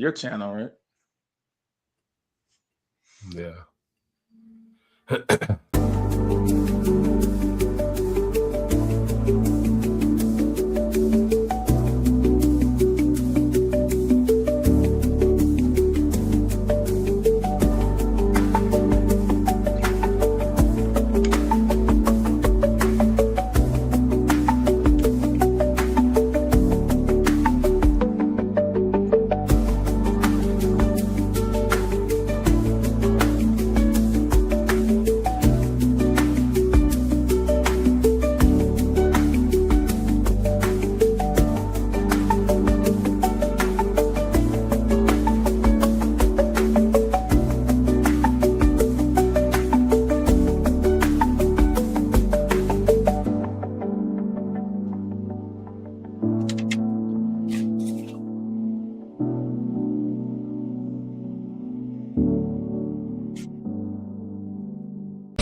Your channel, right? Yeah.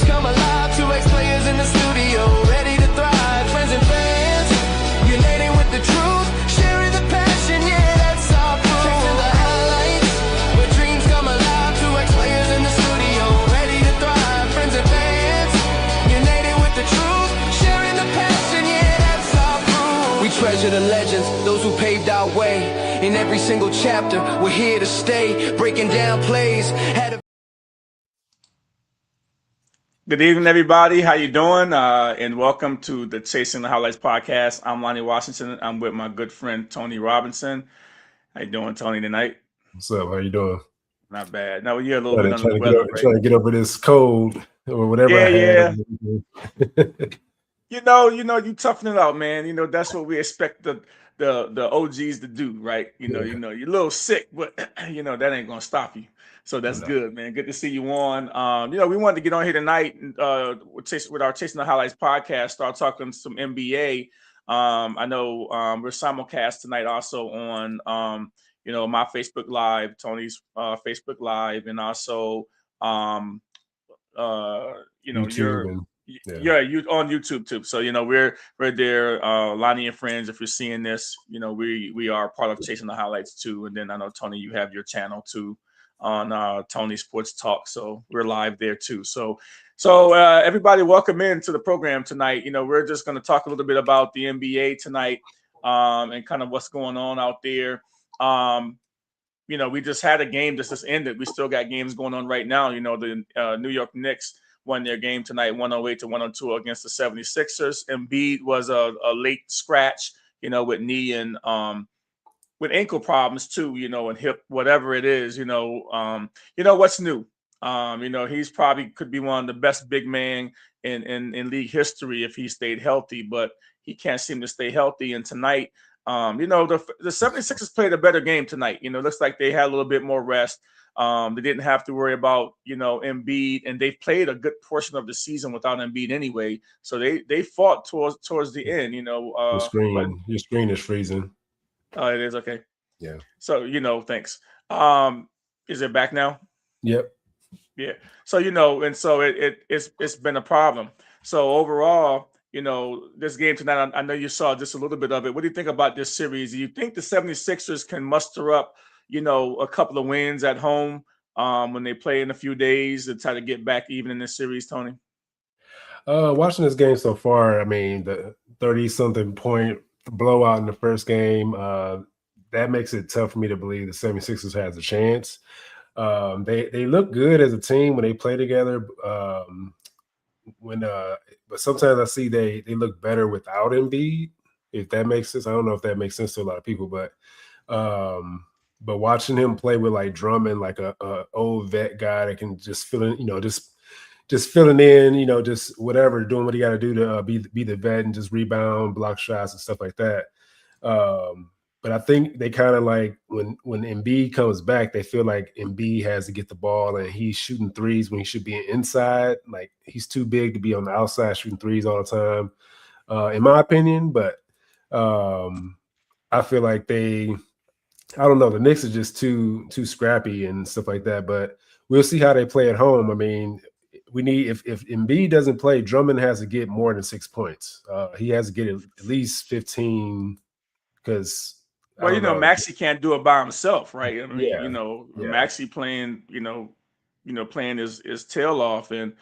Come alive, two ex-players in the studio, ready to thrive, friends and fans, uniting with the truth, sharing the passion, yeah, that's our proof. Chasing the highlights, where dreams come alive, two ex-players in the studio, ready to thrive, friends and fans, united with the truth, sharing the passion, yeah, that's our proof. We treasure the legends, those who paved our way. In every single chapter, we're here to stay, breaking down plays, had a Good evening, everybody. How you doing? And welcome to the Chasing the Highlights podcast. I'm Lonnie Washington. I'm with my good friend Tony Robinson. How you doing, Tony, tonight? What's up? How you doing? Not bad. No, you're a little bit under the Trying weather, right? to get over this cold or whatever I Yeah. had. You toughen it out, man. That's what we expect the OGs to do, right? You're a little sick, but that ain't gonna stop you. So that's good, man. Good to see you on. We wanted to get on here tonight with our Chasing the Highlights podcast, start talking some NBA. I know we're simulcast tonight also on my Facebook Live, Tony's Facebook Live, and also YouTube you on YouTube too. So we're there, Lonnie and friends. If you're seeing this, we are part of Chasing the Highlights too. And then I know Tony, you have your channel too on Tony Sports Talk. So we're live there too. So everybody, welcome into the program tonight. We're just going to talk a little bit about the NBA tonight and kind of what's going on out there. We just had a game that just ended. We still got games going on right now. The New York Knicks won their game tonight, 108-102 against the 76ers. Embiid was a late scratch, with knee and with ankle problems too, and hip, whatever it is, what's new. He's probably could be one of the best big men in league history if he stayed healthy, but he can't seem to stay healthy. And tonight, the 76ers played a better game tonight. Looks like they had a little bit more rest. They didn't have to worry about, Embiid, and they played a good portion of the season without Embiid anyway. So they fought towards the end, your screen is freezing. Oh, it is okay. Yeah. So thanks. Is it back now? Yep. Yeah. So and so it's been a problem. So overall, this game tonight, I know you saw just a little bit of it. What do you think about this series? Do you think the 76ers can muster up, a couple of wins at home when they play in a few days to try to get back even in this series, Tony? Watching this game so far, I mean, the 30-something point blowout in the first game, that makes it tough for me to believe the 76ers has a chance. They look good as a team when they play together. But sometimes I see they look better without Embiid, if that makes sense. I don't know if that makes sense to a lot of people, but watching him play with like Drummond, like a old vet guy that can just fill in, just filling in, just whatever, doing what he got to do to be the vet and just rebound, block shots and stuff like that. But I think they kind of like when Embiid comes back, they feel like Embiid has to get the ball and he's shooting threes when he should be inside. Like he's too big to be on the outside shooting threes all the time, in my opinion. But I feel like I don't know, the Knicks are just too scrappy and stuff like that. But we'll see how they play at home. I mean, we need if Embiid doesn't play, Drummond has to get more than 6 points. He has to get at least 15 because I Well, don't know. Maxey can't do it by himself, right? I mean, Yeah, yeah, Maxey playing, playing his tail off, and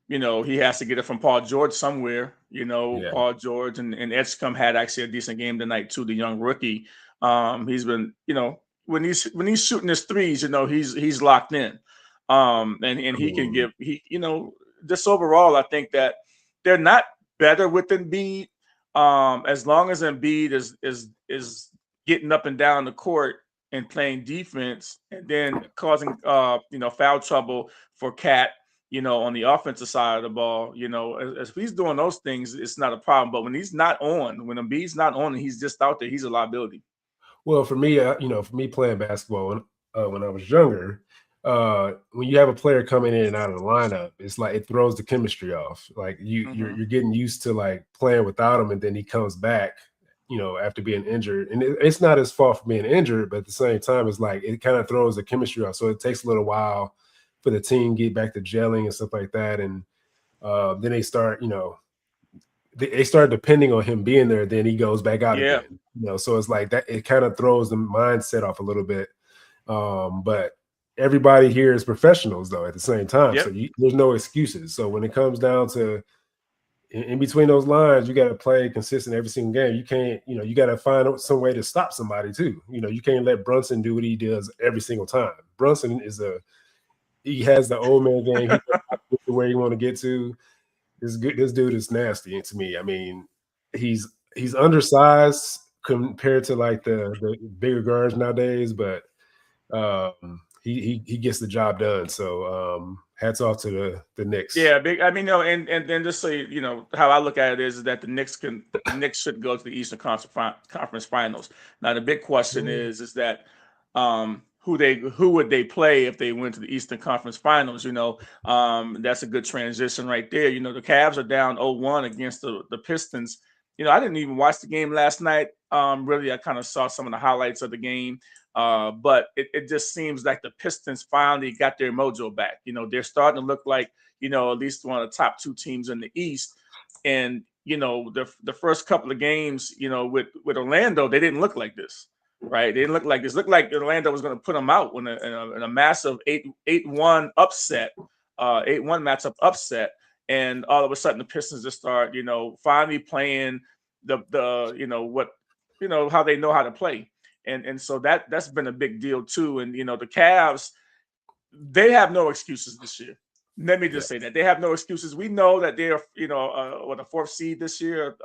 he has to get it from Paul George somewhere. yeah. Paul George and Edgecombe had actually a decent game tonight too. The young rookie, he's been, when he's shooting his threes, he's locked in, and I he can mean, give just overall, I think that they're not better with Embiid, as long as Embiid is getting up and down the court and playing defense, and then causing foul trouble for Cat, on the offensive side of the ball, as he's doing those things, it's not a problem. But when he's not on, when Embiid's not on and he's just out there, he's a liability. well, for me, for me playing basketball when I was younger, when you have a player coming in and out of the lineup, it's like it throws the chemistry off. Like you're getting used to like playing without him, and then he comes back, after being injured. And it's not his fault for being injured, but at the same time, it's like it kind of throws the chemistry off. So it takes a little while for the team get back to gelling and stuff like that. And then they start, they start depending on him being there. Then he goes back out Yeah. again. So it's like that. It kind of throws the mindset off a little bit. But everybody here is professionals though at the same time. Yep. So there's no excuses. So when it comes down to in between those lines, you got to play consistent every single game. You can't, you got to find some way to stop somebody too. You can't let Brunson do what he does every single time. Brunson he has the old man game. He gets to where you want to get to. This dude is nasty to me. I mean, he's undersized compared to like the bigger guards nowadays, but he gets the job done. So hats off to the Knicks. Yeah, big. I mean, and then just so how I look at it is that the Knicks should go to the Eastern Conference Finals. Now the big question is that who would they play if they went to the Eastern Conference Finals? That's a good transition right there. The Cavs are down 0-1 against the Pistons. I didn't even watch the game last night. Really, I kind of saw some of the highlights of the game. But it just seems like the Pistons finally got their mojo back. They're starting to look like, at least one of the top two teams in the East. And, the first couple of games, with Orlando, they didn't look like this, right? They didn't look like this. It looked like Orlando was going to put them out in a massive 8-1 upset, 8-1 matchup upset. And all of a sudden the Pistons just start, finally playing how they know how to play. And so that's been a big deal too. And the Cavs, they have no excuses this year. Let me just say that they have no excuses. We know that they're the fourth seed this year,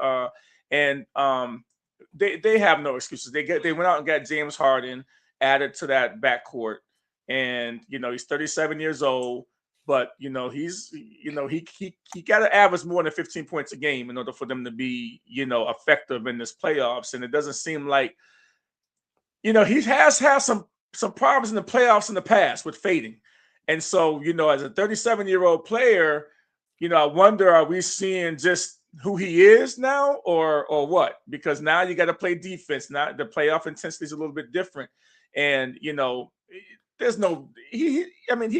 and they have no excuses. They went out and got James Harden added to that backcourt, and he's 37 years old. But he's he got to average more than 15 points a game in order for them to be effective in this playoffs. And it doesn't seem like he has had some problems in the playoffs in the past with fading. And so as a 37-year-old player, I wonder, are we seeing just who he is now or what? Because now you got to play defense. Now the playoff intensity is a little bit different, and there's no he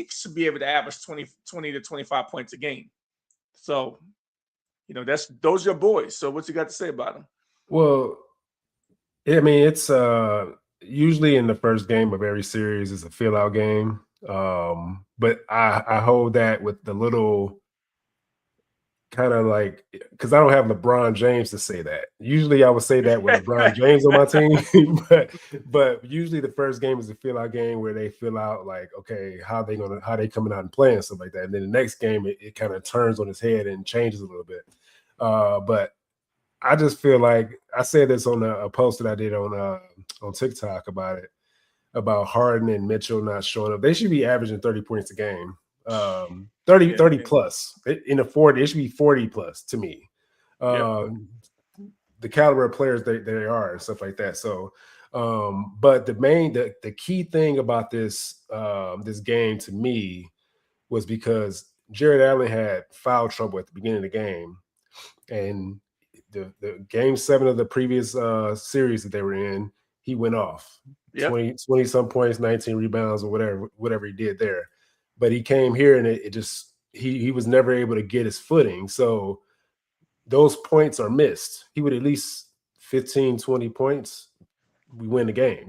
should be able to average 20 to 25 points a game. So, those are your boys. So what you got to say about them? Well, I mean, it's usually in the first game of every series is a fill out game. But I hold that with the little kind of like, because I don't have LeBron James to say that. Usually I would say that with LeBron James on my team, but usually the first game is a fill out game where they fill out like, okay, how they coming out and playing, stuff like that. And then the next game it kind of turns on its head and changes a little bit. But I just feel like I said this on a post that I did on TikTok about Harden and Mitchell not showing up. They should be averaging 30 points a game. 30 plus in the 40. It should be 40 plus to me. The caliber of players they are and stuff like that. So, but the key thing about this game to me was because Jared Allen had foul trouble at the beginning of the game, and the game 7 of the previous series that they were in, he went off 20 some points, 19 rebounds, or whatever he did there. But he came here and it just he was never able to get his footing. So those points are missed. He would at least 15, 20 points we win the game.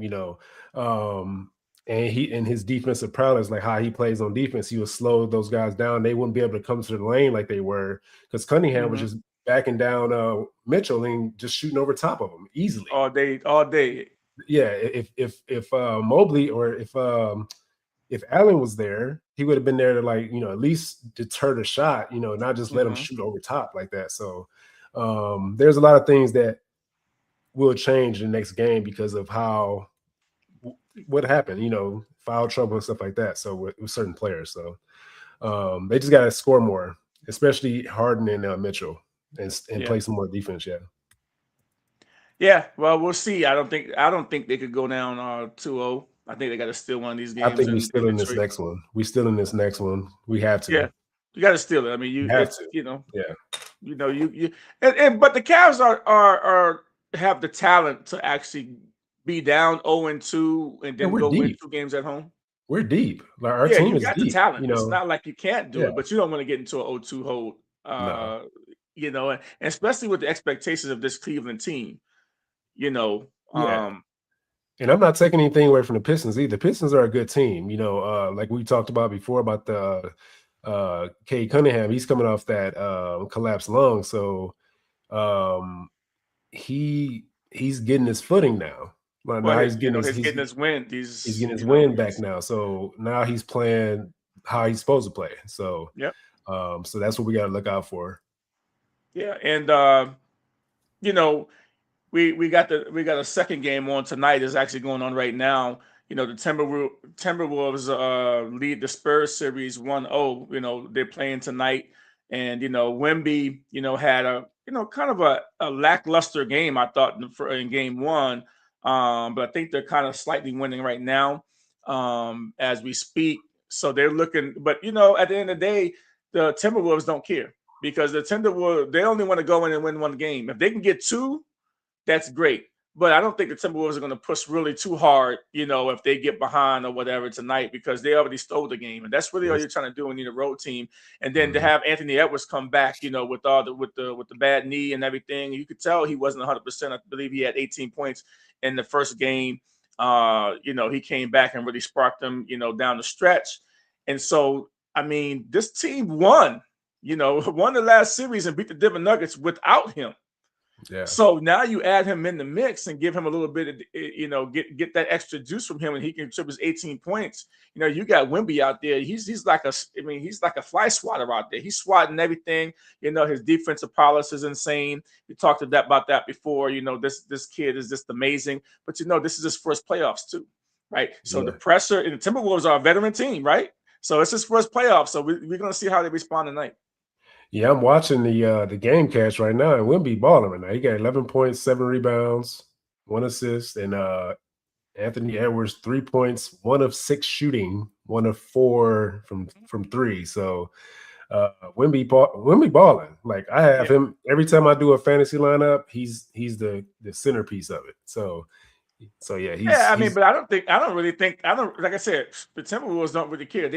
And his defensive prowess, like how he plays on defense, he would slow those guys down. They wouldn't be able to come to the lane like they were because Cunningham was just backing down Mitchell and just shooting over top of him easily all day. Yeah, if Mobley or if Allen was there, he would have been there to at least deter the shot, not just let him shoot over top like that. So there's a lot of things that will change in the next game because of what happened, foul trouble and stuff like that. So with certain players, so they just got to score more, especially Harden and Mitchell, and play some more defense. Yeah, well, we'll see. I don't think they could go down 2-0. I think they got to steal one of these games. I think we still in this next one. We still in this next one. We have to. Yeah, you got to steal it. I mean, you have to. But the Cavs are have the talent to actually be down 0-2 and then go win 2 games at home. We're deep. Like our team is got deep. The talent. It's not like you can't do it, but you don't want to get into an 0-2 hold. No. And especially with the expectations of this Cleveland team. And I'm not taking anything away from the Pistons either. The Pistons are a good team. Like we talked about before about the Cade Cunningham. He's coming off that collapsed lung, so he's getting his footing now. Now he's getting his wind. He's getting his wind back now. So now he's playing how he's supposed to play. So so that's what we got to look out for. Yeah, and we got a second game on tonight. Is actually going on right now. The Timberwolves lead the Spurs series 1-0. They're playing tonight, and Wemby had a kind of a lackluster game, I thought, in game 1, but I think they're kind of slightly winning right now as we speak. So they're looking, but at the end of the day, the Timberwolves don't care because the Timberwolves, they only want to go in and win one game. If they can get 2. That's great. But I don't think the Timberwolves are going to push really too hard, if they get behind or whatever tonight, because they already stole the game. And that's really all you're trying to do when you need a road team. And then to have Anthony Edwards come back, with all with the bad knee and everything, you could tell he wasn't 100%. I believe he had 18 points in the first game. He came back and really sparked them, down the stretch. And so, I mean, this team won the last series and beat the Denver Nuggets without him. Yeah. So now you add him in the mix and give him a little bit of, get that extra juice from him, and he can contribute 18 points. You got Wemby out there. He's like a fly swatter out there. He's swatting everything. His defensive prowess is insane. We talked about that before. This kid is just amazing. But this is his first playoffs too, right? So the pressure, and the Timberwolves are a veteran team, right? So it's his first playoff. So we're gonna see how they respond tonight. Yeah, I'm watching the game catch right now, and Wemby balling right now. He got 11 points, 7 rebounds, 1 assist, and Anthony Edwards 3 points, 1 of 6 shooting, 1 of 4 from 3. So Wemby balling. Like I have him every time I do a fantasy lineup. He's the centerpiece of it. So yeah. But I don't like I said, the Timberwolves don't really care.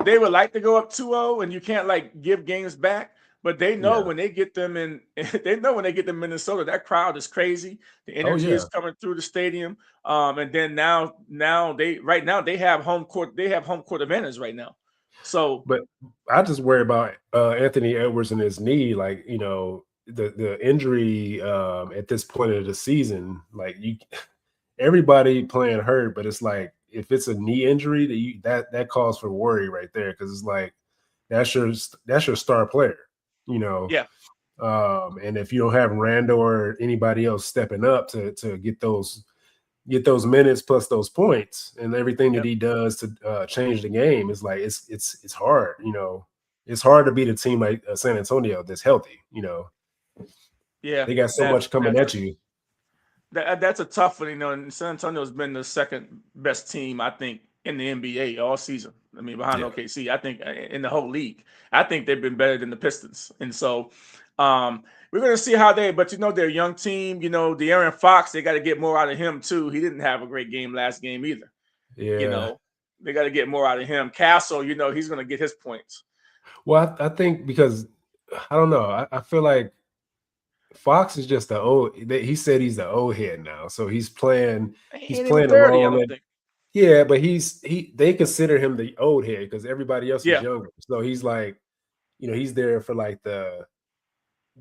They would like to go up 2-0, and you can't give games back. But they know when they get them in, Minnesota, that crowd is crazy. The energy is coming through the stadium. And then now they have home court. They have home court advantage right now. So, but I just worry about Anthony Edwards and his knee. The injury at this point of the season. Everybody playing hurt, but it's like, if it's a knee injury, that calls for worry right there, because it's like that's your star player, Yeah. And if you don't have Randle or anybody else stepping up to get those minutes plus those points and everything that he does to change the game, is like it's hard. It's hard to beat a team like San Antonio that's healthy. Yeah, they got so much coming at you. That's a tough one, and San Antonio's been the second best team, I think, in the NBA all season. I mean, behind OKC, I think in the whole league, I think they've been better than the Pistons. And so we're going to see how but they're a young team. De'Aaron Fox, they got to get more out of him too. He didn't have a great game last game either. Yeah. They got to get more out of him. Castle, he's going to get his points. Well, I think because, I don't know, I feel like Fox is just the old. He said he's the old head now, so he's playing. He He's ain't even playing a 30, I role don't that. think. Yeah, but they consider him the old head because everybody else is Yeah. younger. So he's like, he's there for like the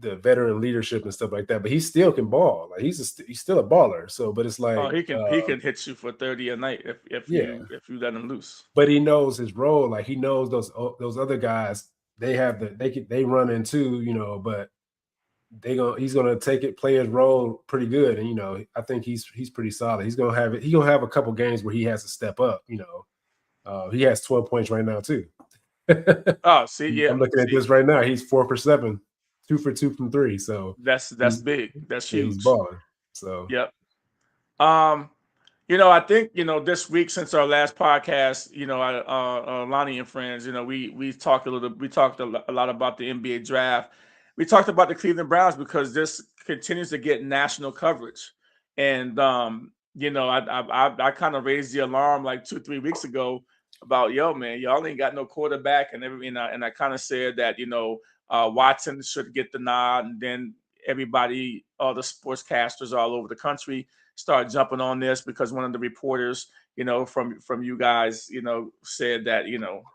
veteran leadership and stuff like that. But he still can ball. Like he's still a baller. So, but it's like, Oh, he can hit you for 30 a night if yeah. you let him loose. But he knows his role. Like he knows those other guys. They have they run into but he's gonna play his role pretty good, and I think he's pretty solid. He's gonna have it. He's gonna have a couple games where he has to step up. He has 12 points right now too. Oh, see, yeah. I'm looking at this right now. He's 4 for 7, 2 for 2 from 3. So that's big. That's huge. He's balling. So yep. I think this week since our last podcast, Lonnie and friends, we talked a lot about the NBA draft. We talked about the Cleveland Browns because this continues to get national coverage, and I kind of raised the alarm like 2-3 weeks ago about man, y'all ain't got no quarterback, and I kind of said that Watson should get the nod, and then everybody, all the sportscasters all over the country start jumping on this because one of the reporters, from you guys, said that,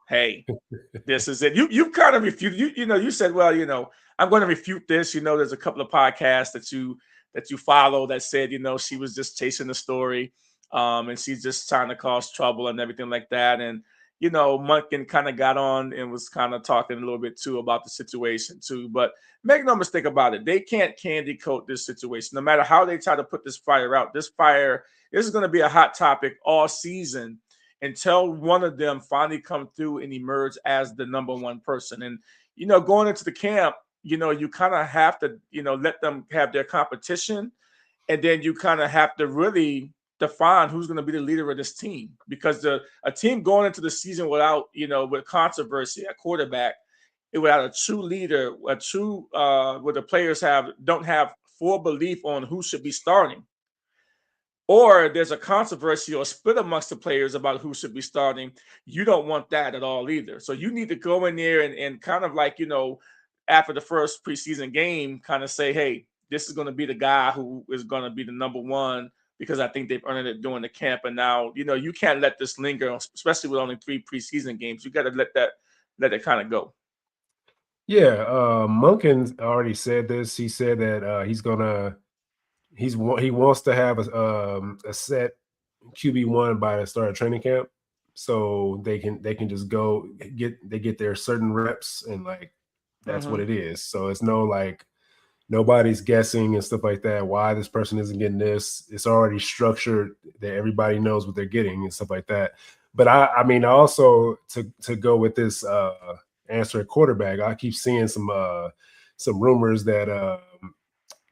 hey, this is it. You kind of refuted. You said, well, I'm going to refute this. There's a couple of podcasts that you follow that said, she was just chasing the story, and she's just trying to cause trouble and everything like that. And Monken kind of got on and was kind of talking a little bit too about the situation too. But make no mistake about it, they can't candy coat this situation. No matter how they try to put this fire out, this is going to be a hot topic all season until one of them finally come through and emerge as the number one person. And, going into the camp, you kind of have to, let them have their competition. And then you kind of have to really define who's going to be the leader of this team, because a team going into the season without, with controversy at quarterback, without a true leader, where the players don't have full belief on who should be starting, or there's a controversy or split amongst the players about who should be starting, you don't want that at all either. So you need to go in there and kind of like, after the first preseason game, kind of say, hey, this is going to be the guy who is going to be the number one, because I think they've earned it during the camp. And now, you can't let this linger, especially with only 3 preseason games. You got to let it kind of go. Yeah, Monken already said this. He said that he wants to have a set QB1 by the start of training camp, so they can just go get their certain reps, and like that's what it is. So it's nobody's guessing and stuff like that. Why this person isn't getting this? It's already structured that everybody knows what they're getting and stuff like that. But I mean, also to go with this answer at quarterback, I keep seeing some rumors that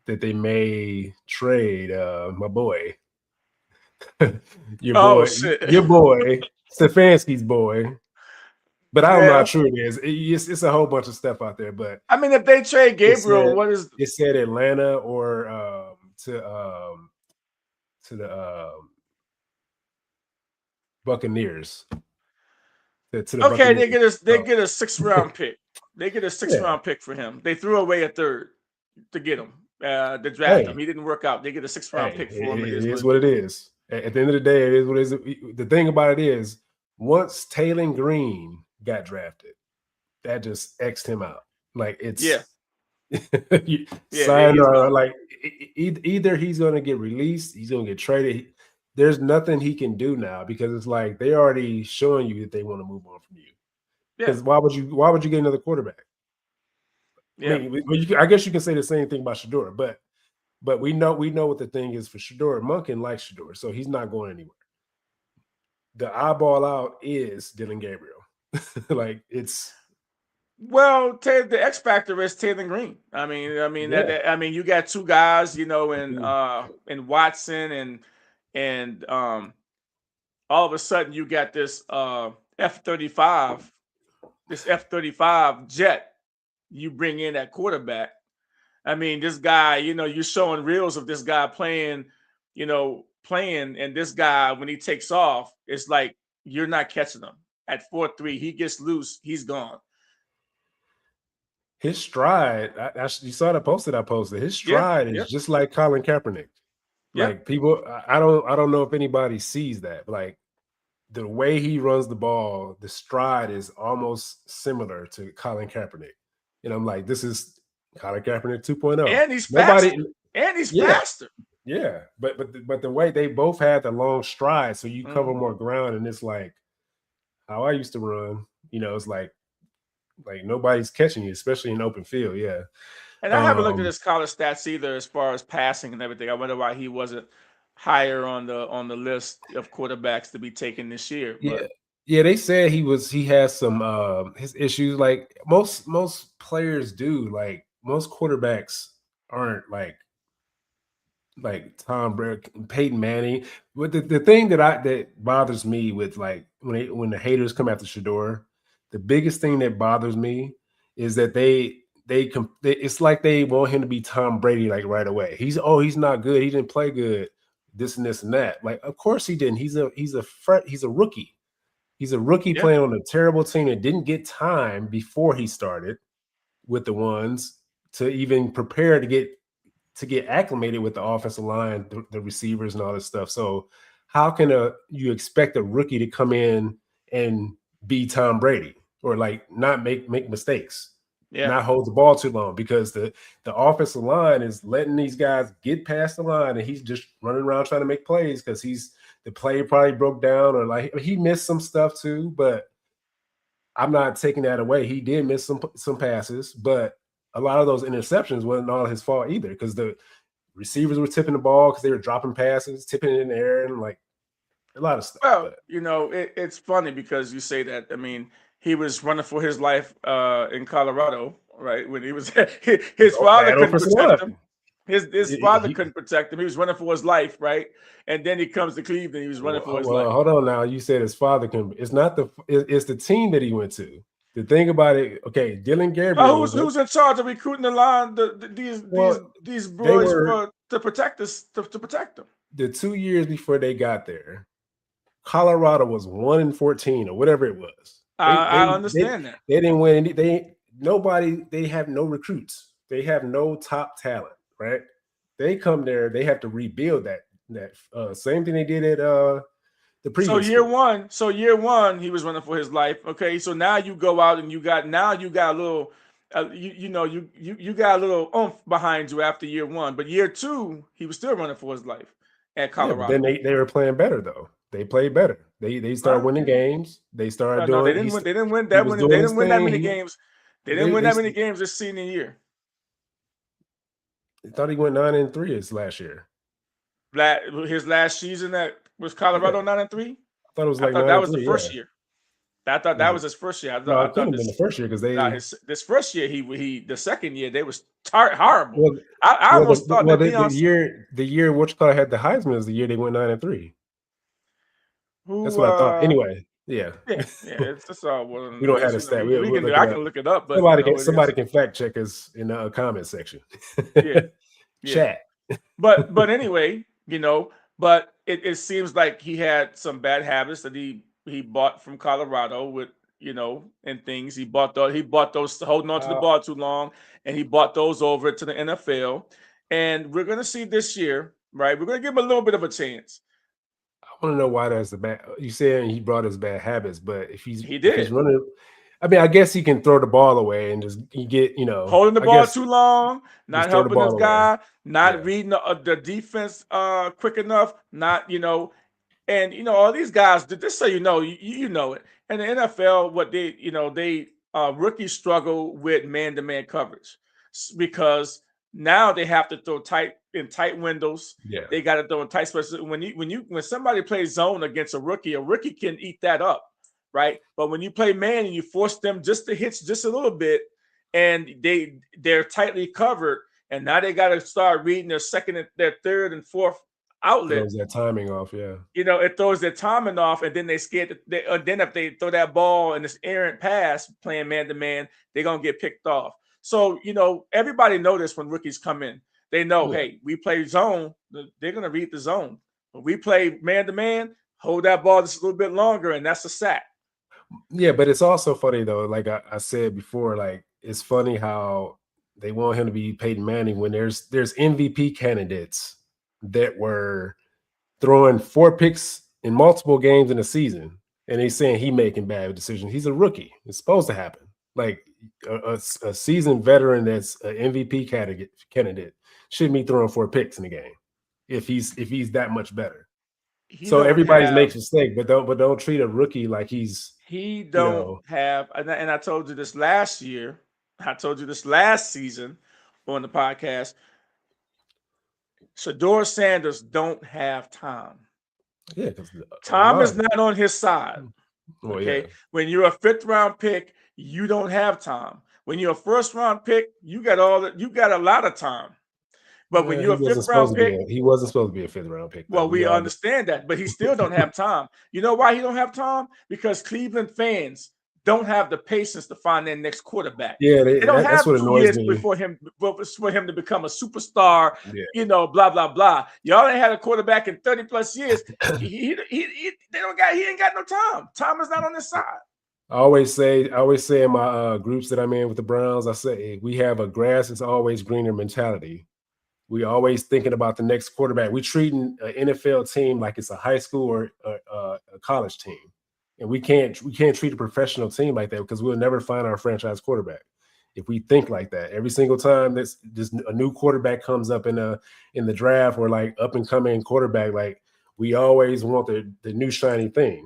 they may trade my boy, your boy Stefanski's boy. But I don't know how true it is. It's a whole bunch of stuff out there. But I mean, if they trade Gabriel, it said Atlanta or to the Buccaneers. They get a 6th round pick. They get a 6th round pick for him. They threw away a 3rd to get him. To draft him. He didn't work out. They get a 6th round pick for him. It is what it is. At the end of the day, it is what it is. The thing about it is, once Taylor Green got drafted, that just X'd him out. Like it's like either he's going to get released, he's going to get traded. There's nothing he can do now, because it's like they're already showing you that they want to move on from you. Because why would you get another quarterback? Yeah. I guess you can say the same thing about Shedeur, but we know what the thing is for Shedeur. Monken likes Shedeur, so he's not going anywhere. The eyeball out is Dylan Gabriel. Like it's. Well, the X factor is Taylor Green. I mean, you got 2 guys, in Watson and all of a sudden you got this F-35 jet you bring in at quarterback. I mean, this guy, you're showing reels of this guy playing, and this guy, when he takes off, it's like you're not catching him. At 4.3, he gets loose, he's gone. his stride. You saw the post that I posted. His Yeah, stride yeah, is just like Colin Kaepernick. yeah. Like people, I don't know if anybody sees that. Like the way he runs the ball, the stride is almost similar to Colin Kaepernick. And I'm like, this is Colin Kaepernick 2.0. And he's Nobody, faster. And he's yeah, faster. yeah. But the way they both had the long stride, so you cover Mhm. more ground, and it's like how I used to run. It's like nobody's catching you, especially in open field. Yeah. And I haven't looked at Um, his college stats either, as far as passing and everything. I wonder why he wasn't higher on the list of quarterbacks to be taken this year. yeah. But Yeah, they said he has some his issues like most players do. Like most quarterbacks aren't like Tom Brady, Peyton Manning. But the thing that bothers me with like when the haters come after Shador, the biggest thing that bothers me is that it's like they want him to be Tom Brady like right away. He's not good. He didn't play good. This and this and that. Like of course he didn't. He's a rookie. He's a rookie yeah, playing on a terrible team that didn't get time before he started with the ones to even prepare to get acclimated with the offensive line, the receivers, and all this stuff. So, how can you expect a rookie to come in and be Tom Brady or like not make mistakes, yeah. not hold the ball too long because the offensive line is letting these guys get past the line and he's just running around trying to make plays because the play probably broke down or like he missed some stuff too, but I'm not taking that away. He did miss some passes, but a lot of those interceptions wasn't all his fault either because the receivers were tipping the ball because they were dropping passes, tipping it in the air, and like a lot of stuff. Well, But it's funny because you say that. I mean, he was running for his life in Colorado, right? When he was his father bad couldn't offensive protect line. him. His He- father he- couldn't protect him. He was running for his life, right? And then he comes to Cleveland. He was running for his well, life. hold on now. You said his father can. It's not it's the team that he went to. The thing about it, okay, Dylan Gabriel Oh, who's in charge of recruiting the line? well, These they boys were to protect us to protect them. the 2 years before they got there. Colorado was 1-14 or whatever it was. I understand that. They didn't win any. They have no recruits. They have no top talent, right? They come there, they have to rebuild that same thing they did at the previous So year one, he was running for his life. Okay, so now you go out and you got a little, you got a little oomph behind you after year one. But year two, he was still running for his life at Yeah, but then Colorado. they were playing better though. They played better. They started winning games. They started No, they doing. didn't win. They didn't win He that was many. They doing his didn't win that thing. many games. They didn't win that many games this senior year. I thought he went 9-3 his last year. His last season that was Yeah, Colorado 9-3. I thought it was I like thought that was the 9-3. first Yeah, year. I thought that was his first year. no, I it couldn't thought have been the first year because they. this first year he the second year they was horrible. Well, I almost thought that the Deion year what you call had the Heisman is the year they went 9-3. That's who what I thought. Anyway, yeah. yeah it's all well We don't have noise. the stat. We We'll can look I it can up. look it up, but Somebody can fact check us in the comment section. yeah. Chat. But anyway, but it seems like he had some bad habits that he bought from Colorado with and things. He bought those holding on to the ball too long, and he bought those over to the NFL. And we're gonna see this year, right? We're gonna give him a little bit of a chance. I want to know why that's the bad. You saying he brought his bad habits, but if he's Did. running, I mean, I guess he can throw the ball away and just Holding the I ball guess too long, not just throw the helping this ball away. guy, not Yeah. reading the defense quick enough, not and all these guys. Just so you know it. In the NFL, what they rookies struggle with man-to-man coverage because now they have to throw tight windows. Yeah. They got to throw in tight spaces. When somebody plays zone against a rookie can eat that up, right? But when you play man and you force them just to hitch just a little bit, and they're tightly covered, and now they got to start reading their second and their third and fourth outlet. Throws that timing off, yeah. It throws their timing off, and then they scared. Then if they throw that ball and this errant pass playing man to man, they're gonna get picked off. So everybody know this when rookies come in. They know, hey, we play zone. They're gonna read the zone. When we play man to man, hold that ball just a little bit longer, and that's a sack. Yeah, but it's also funny though. Like I said before, like it's funny how they want him to be Peyton Manning when there's MVP candidates that were throwing 4 picks in multiple games in a season, and they saying he making bad decisions. He's a rookie. It's supposed to happen. Like a seasoned veteran that's an MVP candidate shouldn't be throwing 4 picks in a game if he's that much better. So everybody's makes mistake, but don't treat a rookie like he's have. And I told you this last year. I told you this last season on the podcast. Shedeur Sanders don't have time. Yeah, because time is not on his side. Well, okay, yeah. When you're a 5th round pick, you don't have time. When you're a 1st round pick, you got a lot of time. But when you're a 5th round pick, he wasn't supposed to be a 5th round pick. Well, we understand that, but he still don't have time. You know why he don't have time? Because Cleveland fans don't have the patience to find their next quarterback. Yeah, they don't have 2 years for him to become a superstar. Yeah. You know, blah blah blah. Y'all ain't had a quarterback in 30 plus years. he ain't got no time. Time is not on his side. I always say in my groups that I'm in with the Browns, I say we have a grass is always greener mentality. We always thinking about the next quarterback. We treating an NFL team like it's a high school or a college team, and we can't treat a professional team like that because we'll never find our franchise quarterback if we think like that. Every single time this a new quarterback comes up in the draft or like up and coming quarterback, like we always want the new shiny thing.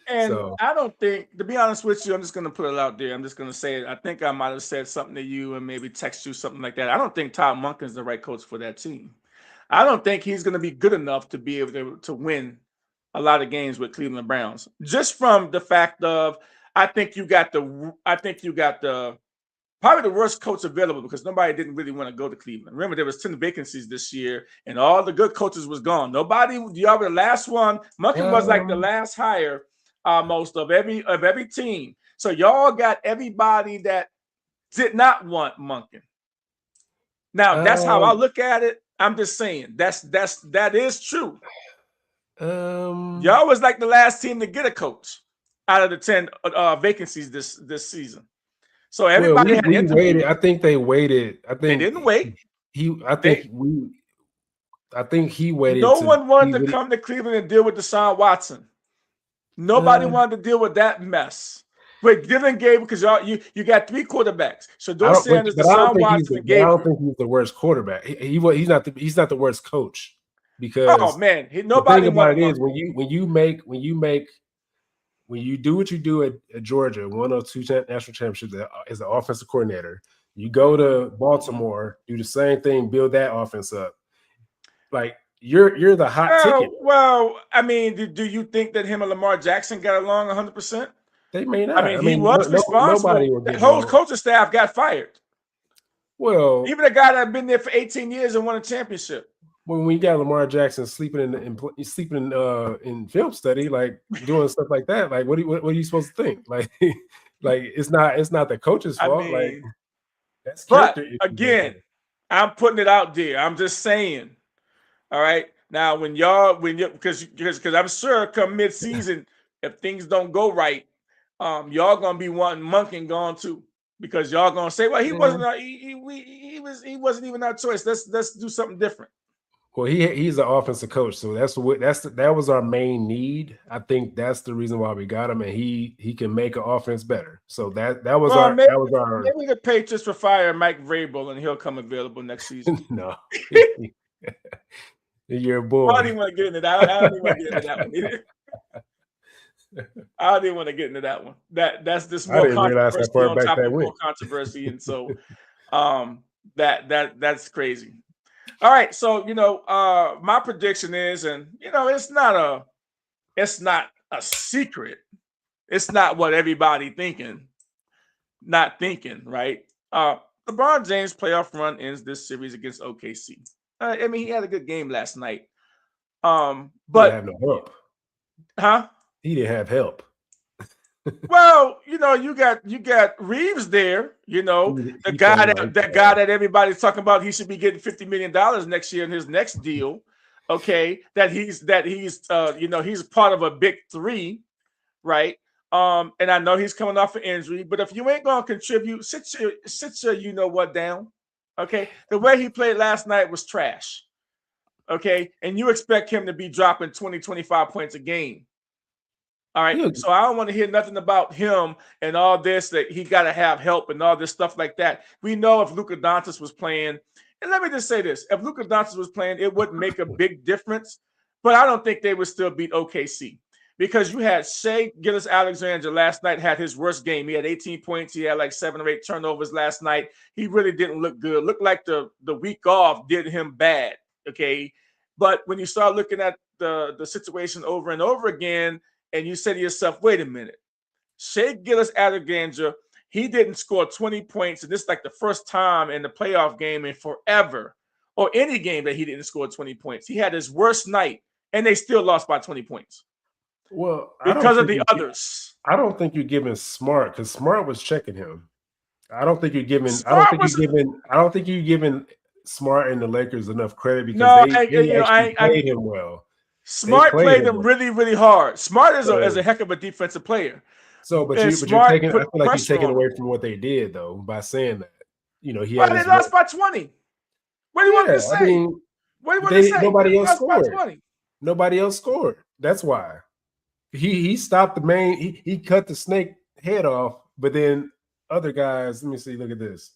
And I don't think, to be honest with you, I'm just going to put it out there. I'm just going to say it. I think I might have said something to you and maybe text you something like that. I don't think Todd Monken's the right coach for that team. I don't think he's going to be good enough to be able to win a lot of games with Cleveland Browns. Just from the fact of, I think you got the probably the worst coach available because nobody didn't really want to go to Cleveland. Remember, there was 10 vacancies this year, and all the good coaches was gone. Y'all were the last one. Monken was like the last hire almost of every team. So y'all got everybody that did not want Monken. Now, that's how I look at it. I'm just saying that is true. Y'all was like the last team to get a coach out of the 10 vacancies this season. So everybody had waited. I think they waited. I think they didn't wait. I think he waited. No one wanted to come to Cleveland and deal with Deshaun Watson. Nobody wanted to deal with that mess. Wait, Dylan Gabriel, because you got 3 quarterbacks. Shedeur Sanders, Deshaun Watson, and Gabriel. I don't think he's the worst quarterback. He's not the worst coach because nobody wanted it is when you do what you do at Georgia, 1 or 2 national championships as an offensive coordinator, you go to Baltimore, do the same thing, build that offense up. Like you're the hot ticket. Well, I mean, do you think that him and Lamar Jackson got along 100%? They may not. I mean, he was responsible. The whole coaching staff got fired. Well, even a guy that had been there for 18 years and won a championship. When we got Lamar Jackson sleeping in film study, like doing stuff like that, like what are you supposed to think? Like it's not the coach's fault. Like that's but again, I'm putting it out there. I'm just saying. All right. Now because I'm sure come mid-season, if things don't go right, y'all gonna be wanting Monken gone too. Because y'all gonna say, well, he wasn't even our choice. Let's do something different. Well, he's an offensive coach, so that was our main need. I think that's the reason why we got him, and he can make an offense better. So that was our. Maybe the Patriots will fire Mike Vrabel and he'll come available next season. No, you're a bull. I don't even want to get into that. I don't even want to get into that one either. I didn't want to get into that one. That's just more controversy on top of more controversy, and so that's crazy. All right, so my prediction is, and it's not a secret. It's not what everybody not thinking, right? LeBron James' playoff run ends this series against OKC. I mean, he had a good game last night. But he didn't have no help. Huh? He didn't have help. Well, you got Reeves there, the guy that everybody's talking about. He should be getting $50 million next year in his next deal. Okay, he's part of a big 3, right? And I know he's coming off an injury, but if you ain't gonna contribute, sit your you know what down. Okay. The way he played last night was trash. Okay. And you expect him to be dropping 20, 25 points a game. All right. Yeah. So I don't want to hear nothing about him and all this, that he got to have help and all this stuff like that. We know if Luka Doncic was playing, and let me just say this, if Luka Doncic was playing, it wouldn't make a big difference, but I don't think they would still beat OKC. Because you had Shai Gilgeous-Alexander last night had his worst game. He had 18 points. He had like 7 or 8 turnovers last night. He really didn't look good. Looked like the week off did him bad. Okay. But when you start looking at the situation over and over again, and you say to yourself, wait a minute, Shai Gilgeous-Alexander, he didn't score 20 points. And this is like the first time in the playoff game in forever, or any game, that he didn't score 20 points. He had his worst night, and they still lost by 20 points. Well, because of the others. I don't think you're giving Smart, because Smart was checking him. I don't think you're giving. Smart I don't think you're giving Smart and the Lakers enough credit, because they actually played him well. Smart played them really, really hard. Smart is a heck of a defensive player. So, but you're taking. I feel like you're taking away from what they did, though, by saying that. You know, they lost by 20. What do you want me to say? I mean, what do you want me to say? Nobody else scored. Nobody else scored. That's why. He stopped the main. He cut the snake head off, but then other guys. Let me see. Look at this.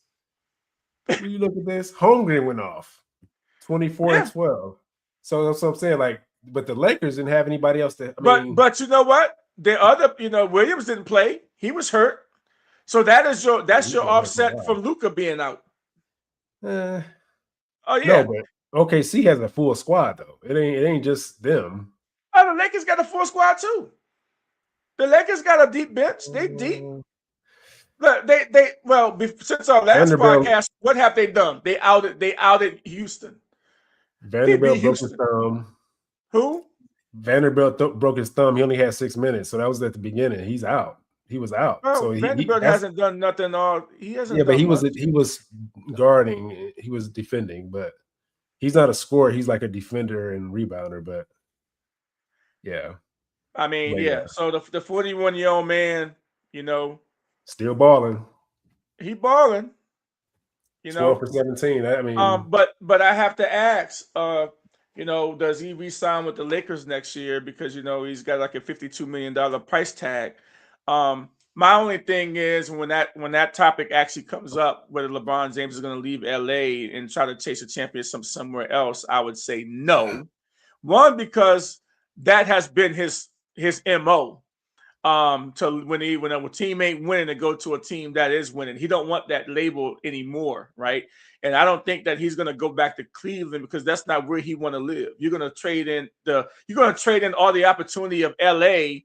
You look at this. Holmgren went off, 24 and 12. So that's what I'm saying. Like, but the Lakers didn't have anybody else to. But you know what? The other, Williams didn't play. He was hurt. So that's your offset from Luka being out. Oh yeah. No, but OKC has a full squad though. It ain't just them. Oh, the Lakers got a full squad too. The Lakers got a deep bench. They deep. Look, since our last podcast, what have they done? They outed Houston. Vanderbilt broke his thumb. Who? Vanderbilt broke his thumb. He only had 6 minutes, so that was at the beginning. He's out. He was out. Well, so Vanderbilt hasn't done nothing. He hasn't. Yeah, but he was guarding. He was defending, but he's not a scorer. He's like a defender and rebounder. But yeah, I mean, yeah. So the 41-year-old man, still balling. He balling. 12 for 17. I mean, but I have to ask, does he re-sign with the Lakers next year? Because he's got like a $52 million price tag. My only thing is when that topic actually comes up, whether LeBron James is going to leave LA and try to chase a championship somewhere else, I would say no. One, because that has been his MO. To when a team ain't winning, to go to a team that is winning. He don't want that label anymore, right? And I don't think that he's going to go back to Cleveland, because that's not where he want to live. You're going to trade in all the opportunity of LA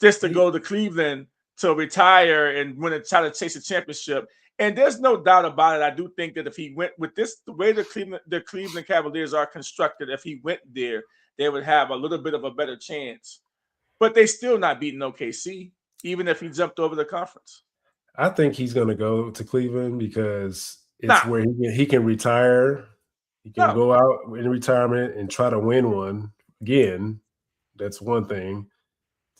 just to go to Cleveland to retire and try to chase a championship. And there's no doubt about it. I do think that if he went with the way the Cleveland Cavaliers are constructed, if he went there, they would have a little bit of a better chance. But they still not beating OKC, even if he jumped over the conference. I think he's going to go to Cleveland because it's where he can retire. He can go out in retirement and try to win one again. That's one thing.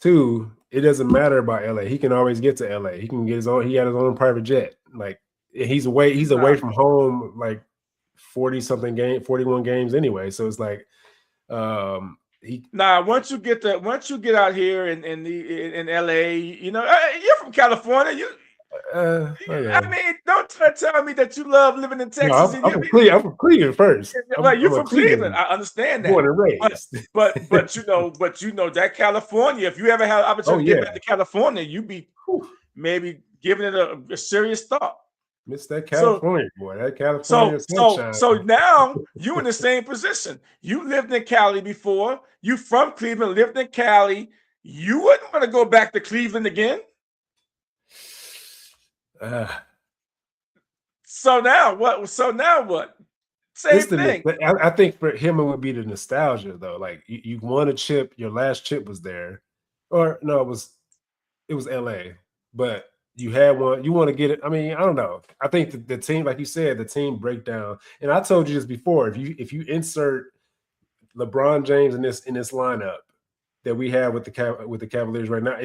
2, it doesn't matter about LA. He can always get to LA. He can get his own. He had his own private jet. Like he's away from home like 41 games anyway. So it's like once you get out here in LA, you're from California. I mean, don't try to tell me that you love living in Texas. No, I'm from Cleveland first. You're from Cleveland. I understand that. Born and raised. But that California. If you ever had an opportunity to get back to California, you'd be maybe giving it a serious thought. Miss that California, boy. That California sunshine. So now you in the same position. You lived in Cali before. You from Cleveland, lived in Cali. You wouldn't want to go back to Cleveland again. So now what? Same thing. I think for him it would be the nostalgia, though. Like you won a chip. Your last chip was there, or no, it was LA, but you had one. You want to get it. I mean, I don't know. I think the team, like you said, the team breakdown. And I told you this before. If you insert LeBron James in this lineup, that we have with the Cavaliers right now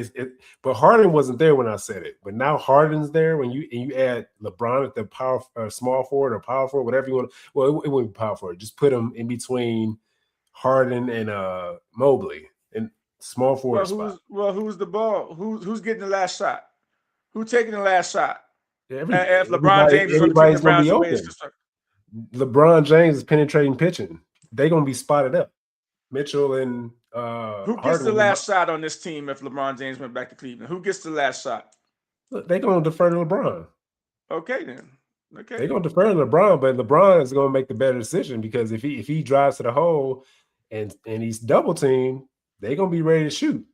but Harden wasn't there when I said it. But now Harden's there when you add LeBron at the power small forward or power forward, whatever you want. Well, it wouldn't be power forward. Just put him in between Harden and Mobley and small forward spot. Who's the ball? Who's getting the last shot? Who's taking the last shot? If LeBron James is everybody's going to be open. LeBron James is penetrating pitching. They're going to be spotted up. Mitchell and who gets the last shot on this team if LeBron James went back to Cleveland? Who gets the last shot? Look, they're going to defer to LeBron. Okay, then. Okay. They're going to defer to LeBron, but LeBron is going to make the better decision because if he drives to the hole and he's double teamed, they're going to be ready to shoot.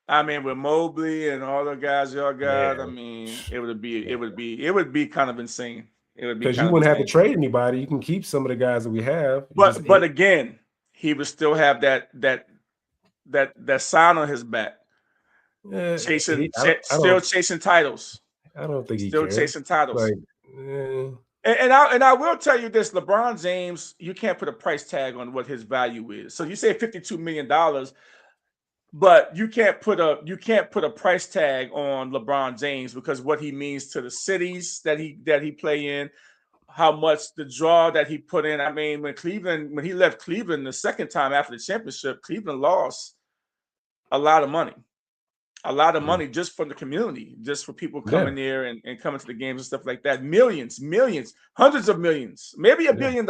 I mean, with Mobley and all the guys y'all got, I mean, it would be kind of insane. It would be because you wouldn't have to trade anybody. You can keep some of the guys that we have. But again, he would still have that sign on his back, chasing titles. I don't think still chasing titles. Like, and I will tell you this: LeBron James, you can't put a price tag on what his value is. So you say $52 million, but you can't put a price tag on LeBron James because what he means to the cities that he play in. How much the draw that he put in. I mean, when he left Cleveland the second time after the championship, Cleveland lost a lot of money just from the community, just for people coming there and coming to the games and stuff like that. Millions, hundreds of millions, maybe $1 billion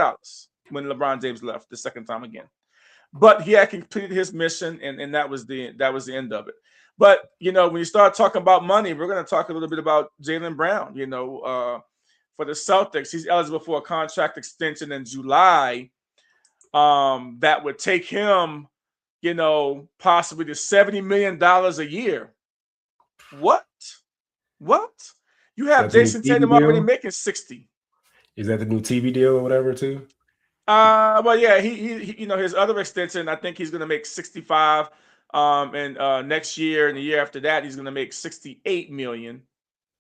when LeBron James left the second time again. But he had completed his mission, and that was the end of it. But when you start talking about money, we're going to talk a little bit about Jaylen Brown. For the Celtics, he's eligible for a contract extension in July. That would take him, possibly to $70 million a year. What? You have Jason Tatum already making 60. Is that the new TV deal or whatever too? Well, yeah, he his other extension, I think he's going to make 65. And next year and the year after that, he's going to make 68 million.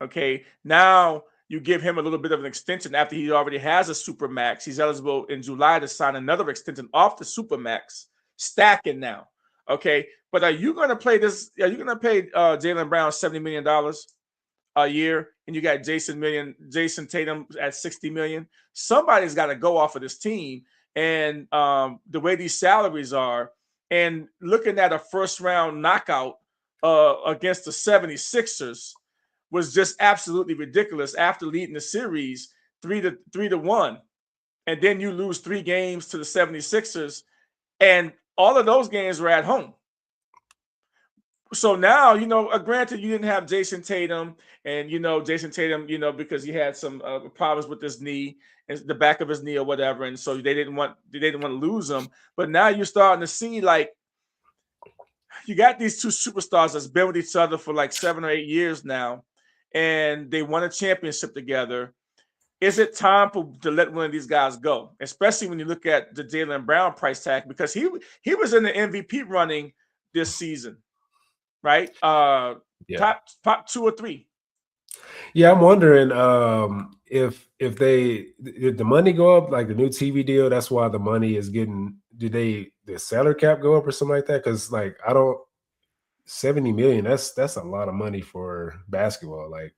Okay, now. You give him a little bit of an extension after he already has a supermax. He's eligible in July to sign another extension off the supermax, stacking now. Okay, but are you going to play this? Are you going to pay Jaylen Brown $70 million a year, and you got Jason Tatum at $60 million? Somebody's got to go off of this team, and the way these salaries are, and looking at a first round knockout against the 76ers. Was just absolutely ridiculous after leading the series 3-1. And then you lose 3 games to the 76ers. And all of those games were at home. So now, granted, you didn't have Jason Tatum and, Jason Tatum, because he had some problems with his knee and the back of his knee or whatever. And so they didn't want to lose him. But now you're starting to see like, you got these two superstars that's been with each other for like 7 or 8 years now. And they won a championship together. Is it time to let one of these guys go? Especially when you look at the Jaylen Brown price tag, because he was in the MVP running this season, right? Top 2 or 3. Yeah, I'm wondering if did the money go up, like the new TV deal? That's why the money is getting. Did the salary cap go up or something like that? Because like I don't. 70 million, that's a lot of money for basketball, like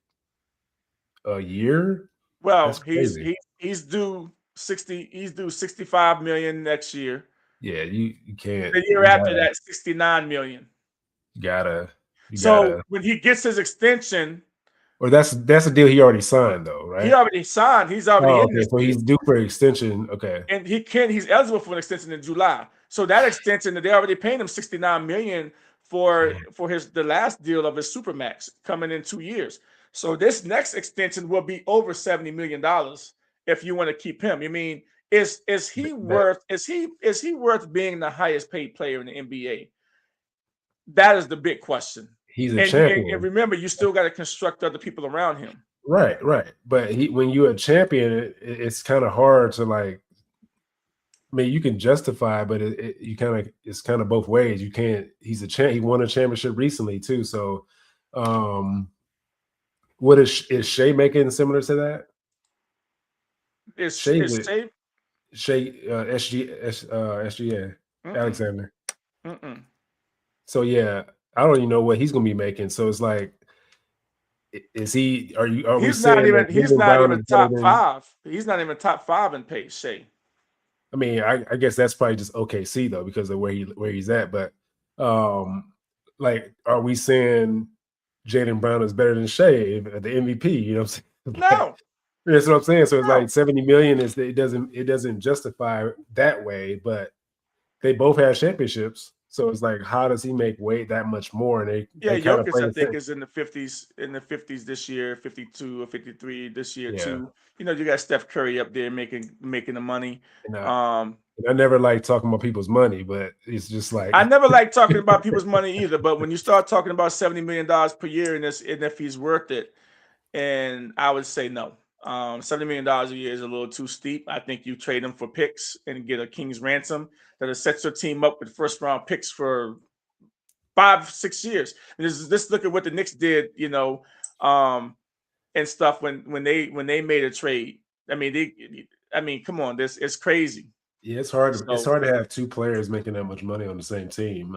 a year. Well, he's due 60, he's due 65 million next year. Yeah, you can't. The year after that, 69 million. You gotta. When he gets his extension, or that's a deal he already signed though, right? He already signed. He's already in this. So he's due for an extension. Okay. And he's eligible for an extension in July. So that extension, they already paying him 69 million for the last deal of his supermax coming in 2 years. So this next extension will be over $70 million if you want to keep him. I mean, is he worth being the highest paid player in the NBA? That is the big question. He's a champion. And remember, you still got to construct other people around him. Right. But when you're a champion, it's kind of hard to like. I mean, you can justify, but it's kind of both ways. You can't. He's a champ. He won a championship recently too. So, what is Shea making similar to that? Shea SGA Alexander. Mm-mm. So yeah, I don't even know what he's gonna be making. So it's like, is he? Are we He's not saying even that he's Jaylen not Brown even is better top than? 5. He's not even top 5 in pace, Shay. I mean, I guess that's probably just OKC though, because of where he's at. But like, are we saying Jaylen Brown is better than Shea at the MVP? You know what I'm saying? Like, No. that's what I'm saying. So it's No. like 70 million is it doesn't justify that way, but they both have championships. So it's like, how does he make way that much more? And Yeah, they kind of Jokic, play I the think, same. is in the 50s this year, 52 or 53 this year Yeah. too. You know, you got Steph Curry up there making the money. And Um, I never like talking about people's money, but it's just like I never like talking about people's money either, but when you start talking about $70 million per year and if he's worth it, and I would say no. $70 million a year is a little too steep. I think you trade him for picks and get a king's ransom that'll set your team up with first round picks for 5-6 years. And this look at what the Knicks did, you know, and stuff when they made a trade. I mean, come on, this is crazy. yeah, it's hard. It's So hard to have two players making that much money on the same team.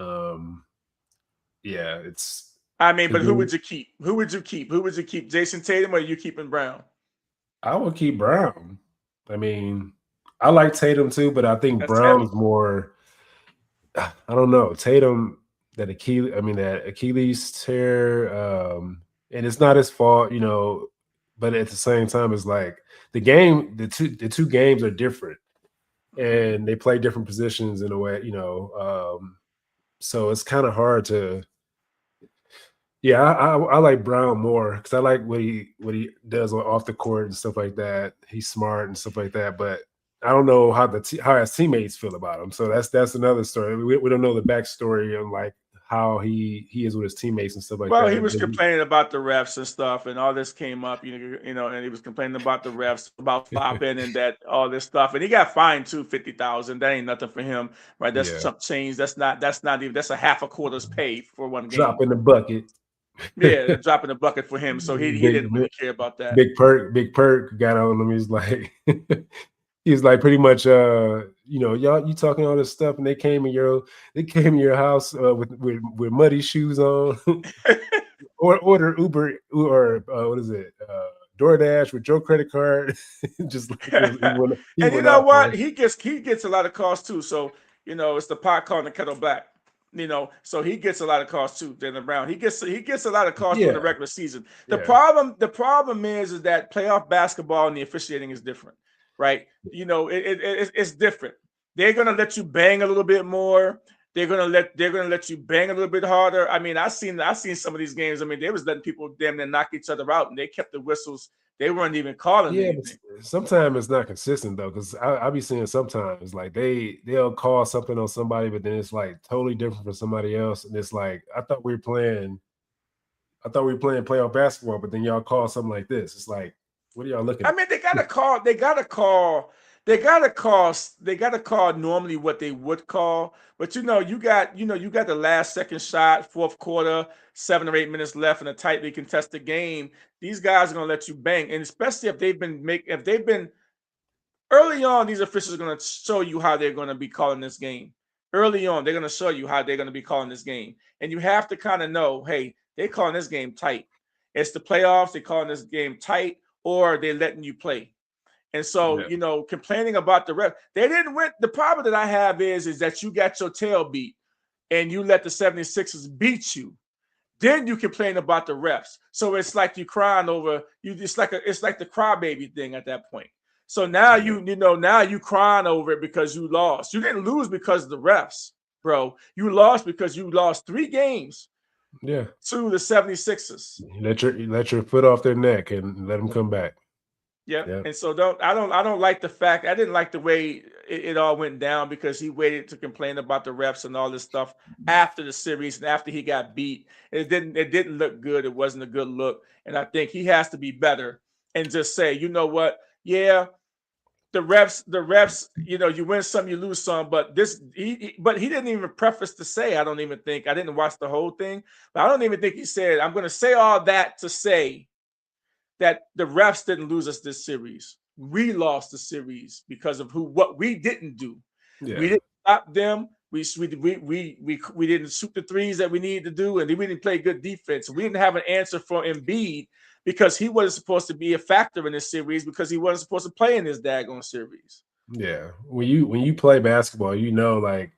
Yeah, it's I mean, but because who would you keep? Who would you keep? Who would you keep? Jason Tatum, or are you keeping Brown? I would keep Brown. I mean, I like Tatum too, but I think That's heavy. Brown's more. I don't know. Tatum, that Achilles tear, and it's not his fault, you know. But at the same time, it's like the two games are different, and they play different positions in a way, you know. So it's kind of hard to. Yeah, I like Brown more because I like what he does off the court and stuff like that. He's smart and stuff like that, but I don't know how how his teammates feel about him. So that's another story. We don't know the backstory on like how he is with his teammates and stuff like Well, he that. was complaining about the refs and stuff, and all this came up, you know, and he was complaining about the refs, about flopping, and that all this stuff, and he got fined too, 50,000. That ain't nothing for him, right? That's Yeah, chump change. That's not even, that's a half a quarter's pay for one game. drop in the bucket. Yeah, dropping a bucket for him, so he big, didn't big really care about that. big perk got on him. He's like he's like pretty much you know, y'all you talking all this stuff and they came in your house with muddy shoes on. Or order Uber or what is it? DoorDash with your credit card. Just like he And you went know out what? there. He gets a lot of calls too. So you know, it's the pot calling the kettle black. You know, so he gets a lot of calls too. Jaylen Brown, he gets a lot of calls during the Yeah, regular season. The yeah, problem is that playoff basketball and the officiating is different, right? You know, it's different. They're gonna let you bang a little bit more. They're gonna let you bang a little bit harder. I mean, I've seen some of these games. I mean, they was letting people damn near knock each other out, and they kept the whistles. They weren't even calling yeah. anything. But sometimes it's not consistent though, because I be seeing sometimes like they'll call something on somebody, but then it's like totally different for somebody else, and it's like I thought we were playing playoff basketball, but then y'all call something like this. It's like, what are y'all looking I at? mean, they gotta call normally what they would call, but you got the last second shot, fourth quarter, 7 or 8 minutes left in a tightly contested game. These guys are gonna let you bang, and especially if they've been early on, these officials are gonna show you how they're gonna be calling this game. Early on, they're gonna show you how they're gonna be calling this game, and you have to kind of know, hey, they're calling this game tight. It's the playoffs. They're calling this game tight, or they're letting you play. And so, Yeah, complaining about the ref, they didn't win. The problem that I have is that you got your tail beat and you let the 76ers beat you. Then you complain about the refs. So it's like you crying over you. It's like the crybaby thing at that point. So now yeah, now you crying over it because you lost. You didn't lose because of the refs, bro. You lost because you lost 3 games yeah. to the 76ers. You let your foot off their neck and let them come back. Yeah, Yeah, and so I don't like the fact. I didn't like the way it all went down because he waited to complain about the refs and all this stuff after the series and after he got beat. It didn't look good. It wasn't a good look, and I think he has to be better and just say, you know what? Yeah, the refs. You win some, you lose some. But he didn't even preface to say. I don't even think I didn't watch the whole thing, but I don't even think he said, I'm going to say all that to say that the refs didn't lose us this series. We lost the series because of what we didn't do. We yeah, didn't stop them. We didn't shoot the threes that we needed to do, and we didn't play good defense. We didn't have an answer for Embiid because he wasn't supposed to be a factor in this series because he wasn't supposed to play in this daggone series. Yeah, when you play basketball, you know, like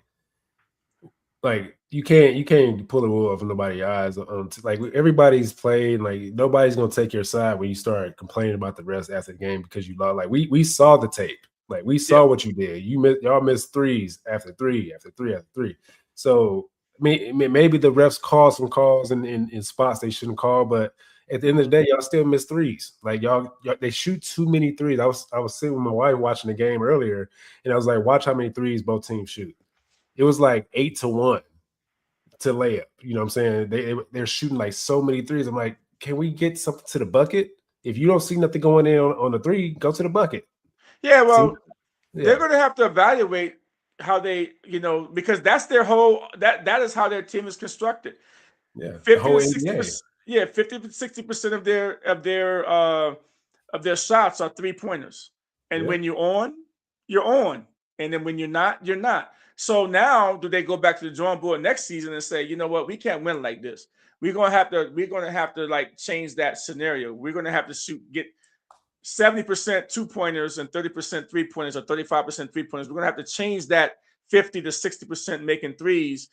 you can't pull the wool over nobody's eyes. Like everybody's played, like nobody's gonna take your side when you start complaining about the refs after the game because you lost. Like we saw the tape, like we saw what you did. Y'all missed threes after three after three after three. So maybe the refs call some calls in spots they shouldn't call, but at the end of the day, y'all still miss threes. Like y'all they shoot too many threes. I was sitting with my wife watching the game earlier, and I was like, watch how many threes both teams shoot. It was like 8-1 to layup. You know what I'm saying? They're shooting like so many threes. I'm like, can we get something to the bucket? If you don't see nothing going in on the three, go to the bucket. Yeah, well, yeah. They're going to have to evaluate how they, because that's their whole that is how their team is constructed. Yeah, 50 the whole to 60%. Yeah, 50 to 60% of their shots are 3-pointers. And when you're on, you're on. And then when you're not, you're not. So now do they go back to the drawing board next season and say, you know what, we can't win like this. We're gonna have to like change that scenario. We're gonna have to get 70% 2-pointers and 30% 3-pointers or 35% 3-pointers. We're gonna have to change that 50 to 60% making threes.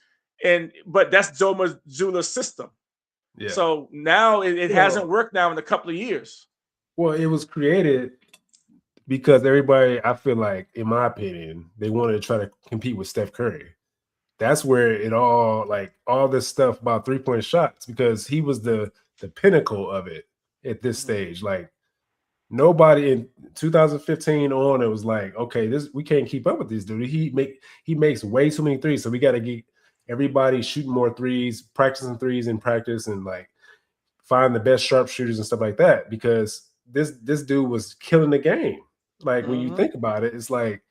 But that's Joe Mazzulla's system. Yeah. So now it hasn't worked now in a couple of years. Well, it was created because everybody, I feel like, in my opinion, they wanted to try to compete with Steph Curry. That's where it all this stuff about 3-point shots, because he was the pinnacle of it at this stage. Like nobody in 2015 on, it was like, okay, we can't keep up with this dude. He makes way too many threes, so we got to get everybody shooting more threes, practicing threes in practice, and like find the best sharpshooters and stuff like that, because this dude was killing the game. Like when you think about it, it's like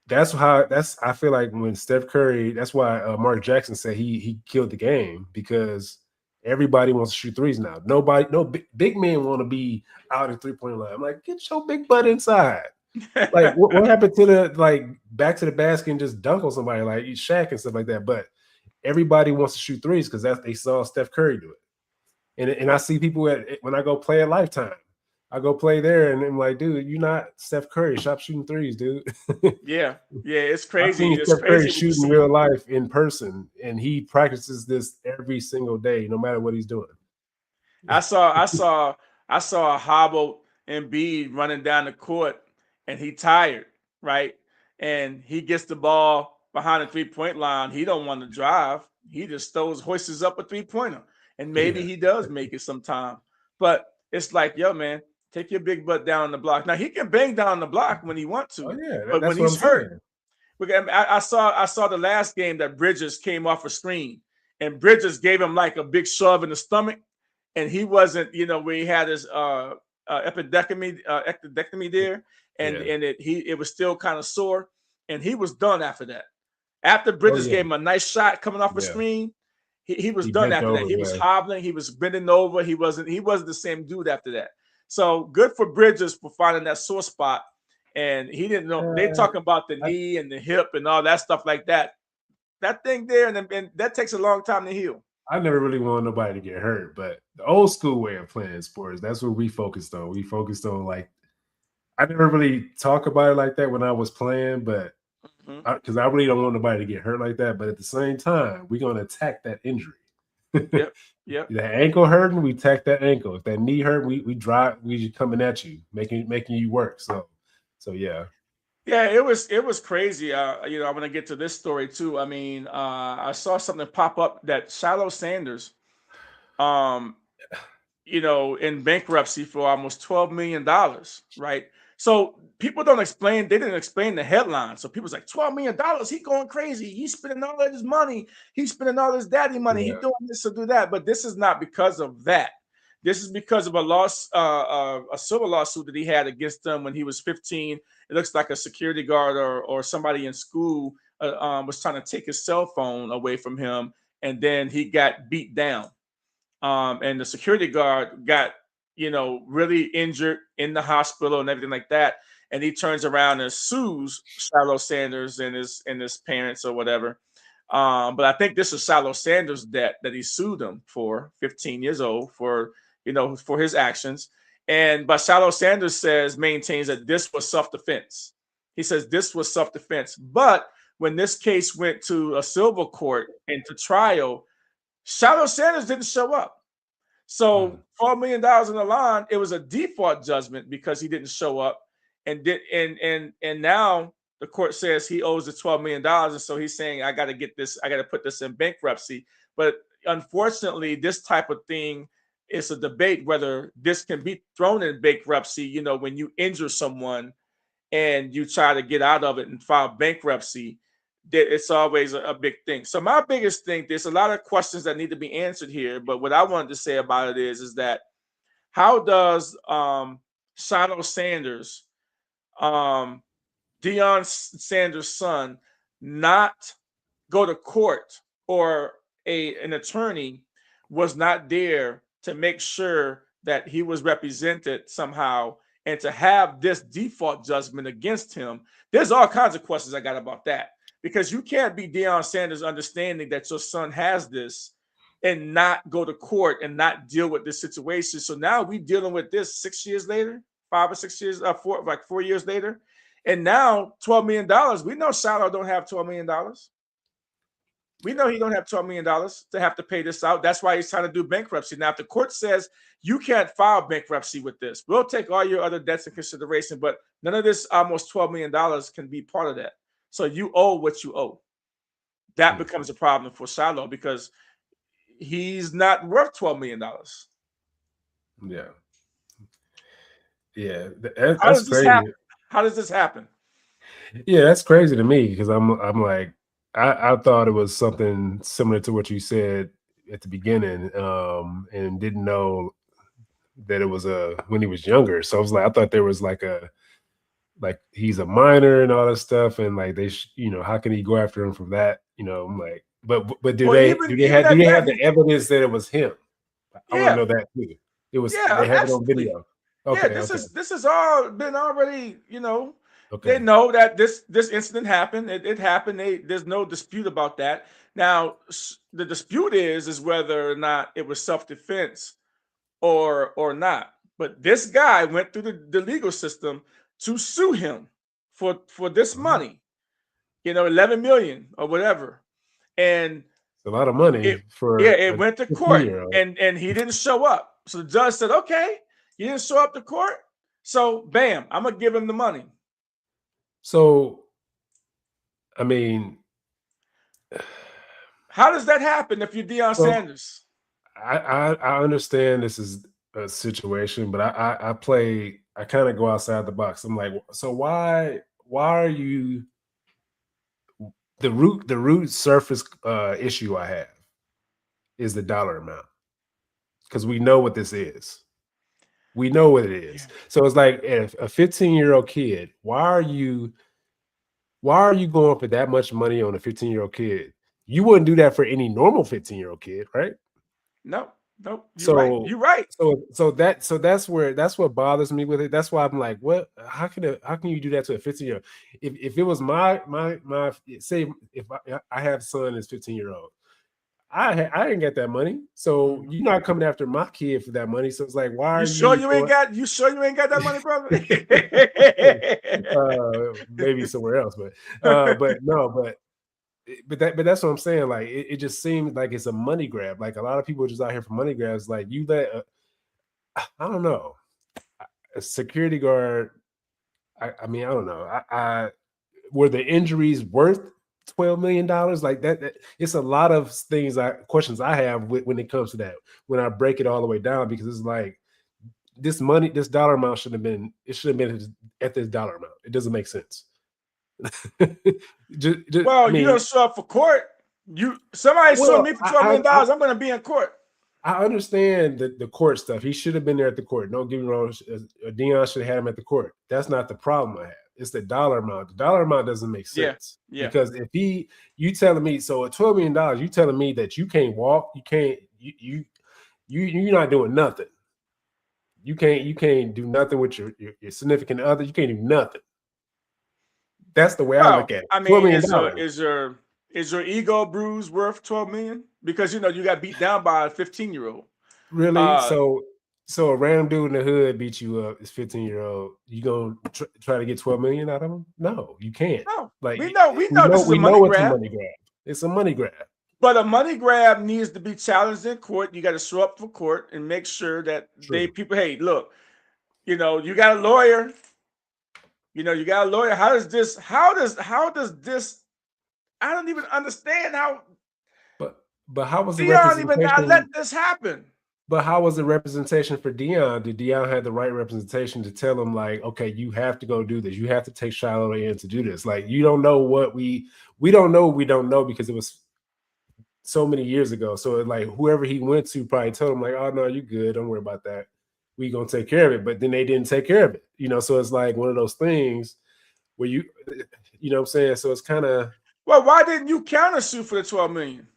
I feel like when Steph Curry, that's why Mark Jackson said he killed the game, because everybody wants to shoot threes now. No big men want to be out at 3-point line. I'm like, get your big butt inside. Like what happened to back to the basket and just dunk on somebody like Shaq and stuff like that? But everybody wants to shoot threes because they saw Steph Curry do it. And I see people when I go play at Lifetime, I go play there, and I'm like, dude, you're not Steph Curry. Stop shooting threes, dude. Yeah, it's crazy. I've seen Steph Curry shoot in real life in person, and he practices this every single day, no matter what he's doing. I saw a hobbled Embiid running down the court, and he tired, right? And he gets the ball behind the 3-point line. He don't want to drive. He just hoists up a 3-pointer, and maybe he does make it sometime. But it's like, yo, man, take your big butt down the block. Now he can bang down the block when he wants to, but when he's hurt, I saw the last game that Bridges came off a screen, and Bridges gave him like a big shove in the stomach, and he wasn't, where he had his ectodectomy there, and it was still kind of sore, and he was done after that. After Bridges gave him a nice shot coming off a screen, he was done after that. He was hobbling, he was bending over, he wasn't the same dude after that. So good for Bridges for finding that sore spot. And he didn't know. They talking about the knee and the hip and all that stuff like that. That thing there, and that takes a long time to heal. I never really wanted nobody to get hurt, but the old school way of playing sports, that's what we focused on. We focused on, like, I never really talk about it like that when I was playing, but because I really don't want nobody to get hurt like that. But at the same time, we're going to attack that injury. Yep. The ankle hurting, we attack that ankle. If that knee hurt, we coming at you, making you work. So yeah. Yeah, it was crazy. I'm gonna get to this story too. I mean, I saw something pop up that Shiloh Sanders, in bankruptcy for almost $12 million, right? So people they didn't explain the headline. So people's like, $12 million, he going crazy. He's spending all of his money. He's spending all his daddy money. He's doing this or do that. But this is not because of that. This is because of a civil lawsuit that he had against him when he was 15. It looks like a security guard or somebody in school was trying to take his cell phone away from him, and then he got beat down. And the security guard got really injured in the hospital and everything like that. and he turns around and sues Shiloh Sanders and his parents or whatever. But I think this is Shiloh Sanders' debt that he sued him for, 15 years old, for for his actions. But Shiloh Sanders maintains that this was self-defense. He says this was self-defense. But when this case went to a civil court and to trial, Shiloh Sanders didn't show up. So $12 million in the line, it was a default judgment because he didn't show up. And now the court says he owes the $12 million. And so he's saying, I got to put this in bankruptcy. But unfortunately, this type of thing is a debate whether this can be thrown in bankruptcy, when you injure someone and you try to get out of it and file bankruptcy. It's always a big thing. So my biggest thing, there's a lot of questions that need to be answered here, but what I wanted to say about it is that how does Shiloh Sanders, Deion Sanders' son, not go to court, or an attorney was not there to make sure that he was represented somehow and to have this default judgment against him? There's all kinds of questions I got about that. Because you can't be Deion Sanders understanding that your son has this and not go to court and not deal with this situation. So now we're dealing with this 6 years later, 5 or 6 years, 4 years later. And now $12 million. We know Shiloh don't have $12 million. We know he don't have $12 million to have to pay this out. That's why he's trying to do bankruptcy. Now, if the court says you can't file bankruptcy with this, we'll take all your other debts in consideration, but none of this almost $12 million can be part of that. So you owe what you owe. That becomes a problem for Shiloh because he's not worth $12 million. Yeah. Yeah. That's crazy. How does this happen? Yeah, that's crazy to me because I'm like, I thought it was something similar to what you said at the beginning, and didn't know that it was when he was younger. So I was like, I thought there was like he's a minor and all that stuff, and like how can he go after him from that? I'm like, but do they have the evidence that it was him? I want to know that too. It was, they have it on video. Okay, this has all been already, Okay. They know that this incident happened. It happened. There's no dispute about that. Now, the dispute is whether or not it was self-defense or not. But this guy went through the legal system to sue him for this money, $11 million or whatever. And it's a lot of money it went to court and he didn't show up. So the judge said, okay, you didn't show up to court. So bam, I'm going to give him the money. So, I mean, how does that happen if you're Deion Sanders? I understand this is a situation, but I kind of go outside the box. I'm like, so why are you the root surface issue I have is the dollar amount, because we know what this is. We know what it is. Yeah. So it's like, if a 15-year-old kid, why are you going for that much money on a 15-year-old kid? You wouldn't do that for any normal 15-year-old kid, right? No. You're right. So that's what bothers me with it. That's why I'm like, what? How can you do that to a 15-year-old? If it was my say, if I have a son that's 15-year-old, I ain't got that money. So you're not coming after my kid for that money. So it's like, why are you sure you ain't got that money, brother? Maybe somewhere else, but that's what I'm saying. Like, it just seems like it's a money grab. Like, a lot of people are just out here for money grabs. Like, I don't know, a security guard. I mean, I don't know. Were the injuries worth $12 million? Like that it's a lot of questions I have when it comes to that, when I break it all the way down, because it's like, this dollar amount should have been at this dollar amount. It doesn't make sense. You don't show up for court. Somebody sued me for $12 million. I'm going to be in court. I understand the court stuff. He should have been there at the court. Don't get me wrong. Deion should have had him at the court. That's not the problem I have. It's the dollar amount. The dollar amount doesn't make sense. Yeah. Because if you telling me, so at $12 million, you telling me that you can't walk, you're not doing nothing. You can't do nothing with your significant other. You can't do nothing. That's the way I Well, look at it. I $12 mean, million. is your ego bruise worth 12 million? Because you know you got beat down by a 15-year-old. Really? So a random dude in the hood beat you up. It's 15-year-old. You gonna try to get 12 million out of him? No, you can't. No, Like we know this is a money it's a grab. money grab. It's a money grab. But a money grab needs to be challenged in court. You got to show up for court and make sure that people, hey, look, you know, you got a lawyer. You know, you got a lawyer. How does this? I don't even understand how. But how was the Deion even not representation? let this happen? But how was the representation for Deion? Did Deion have the right representation to tell him, like, okay, you have to go do this. You have to take Shiloh in to do this. Like, you don't know what we don't know because it was so many years ago. So like whoever he went to probably told him, like, oh no, you good. Don't worry about that. We gonna take care of it. But then they didn't take care of it. You know, so it's like one of those things where you know what I'm saying? So it's kind of, well, why didn't you countersue for the 12 million?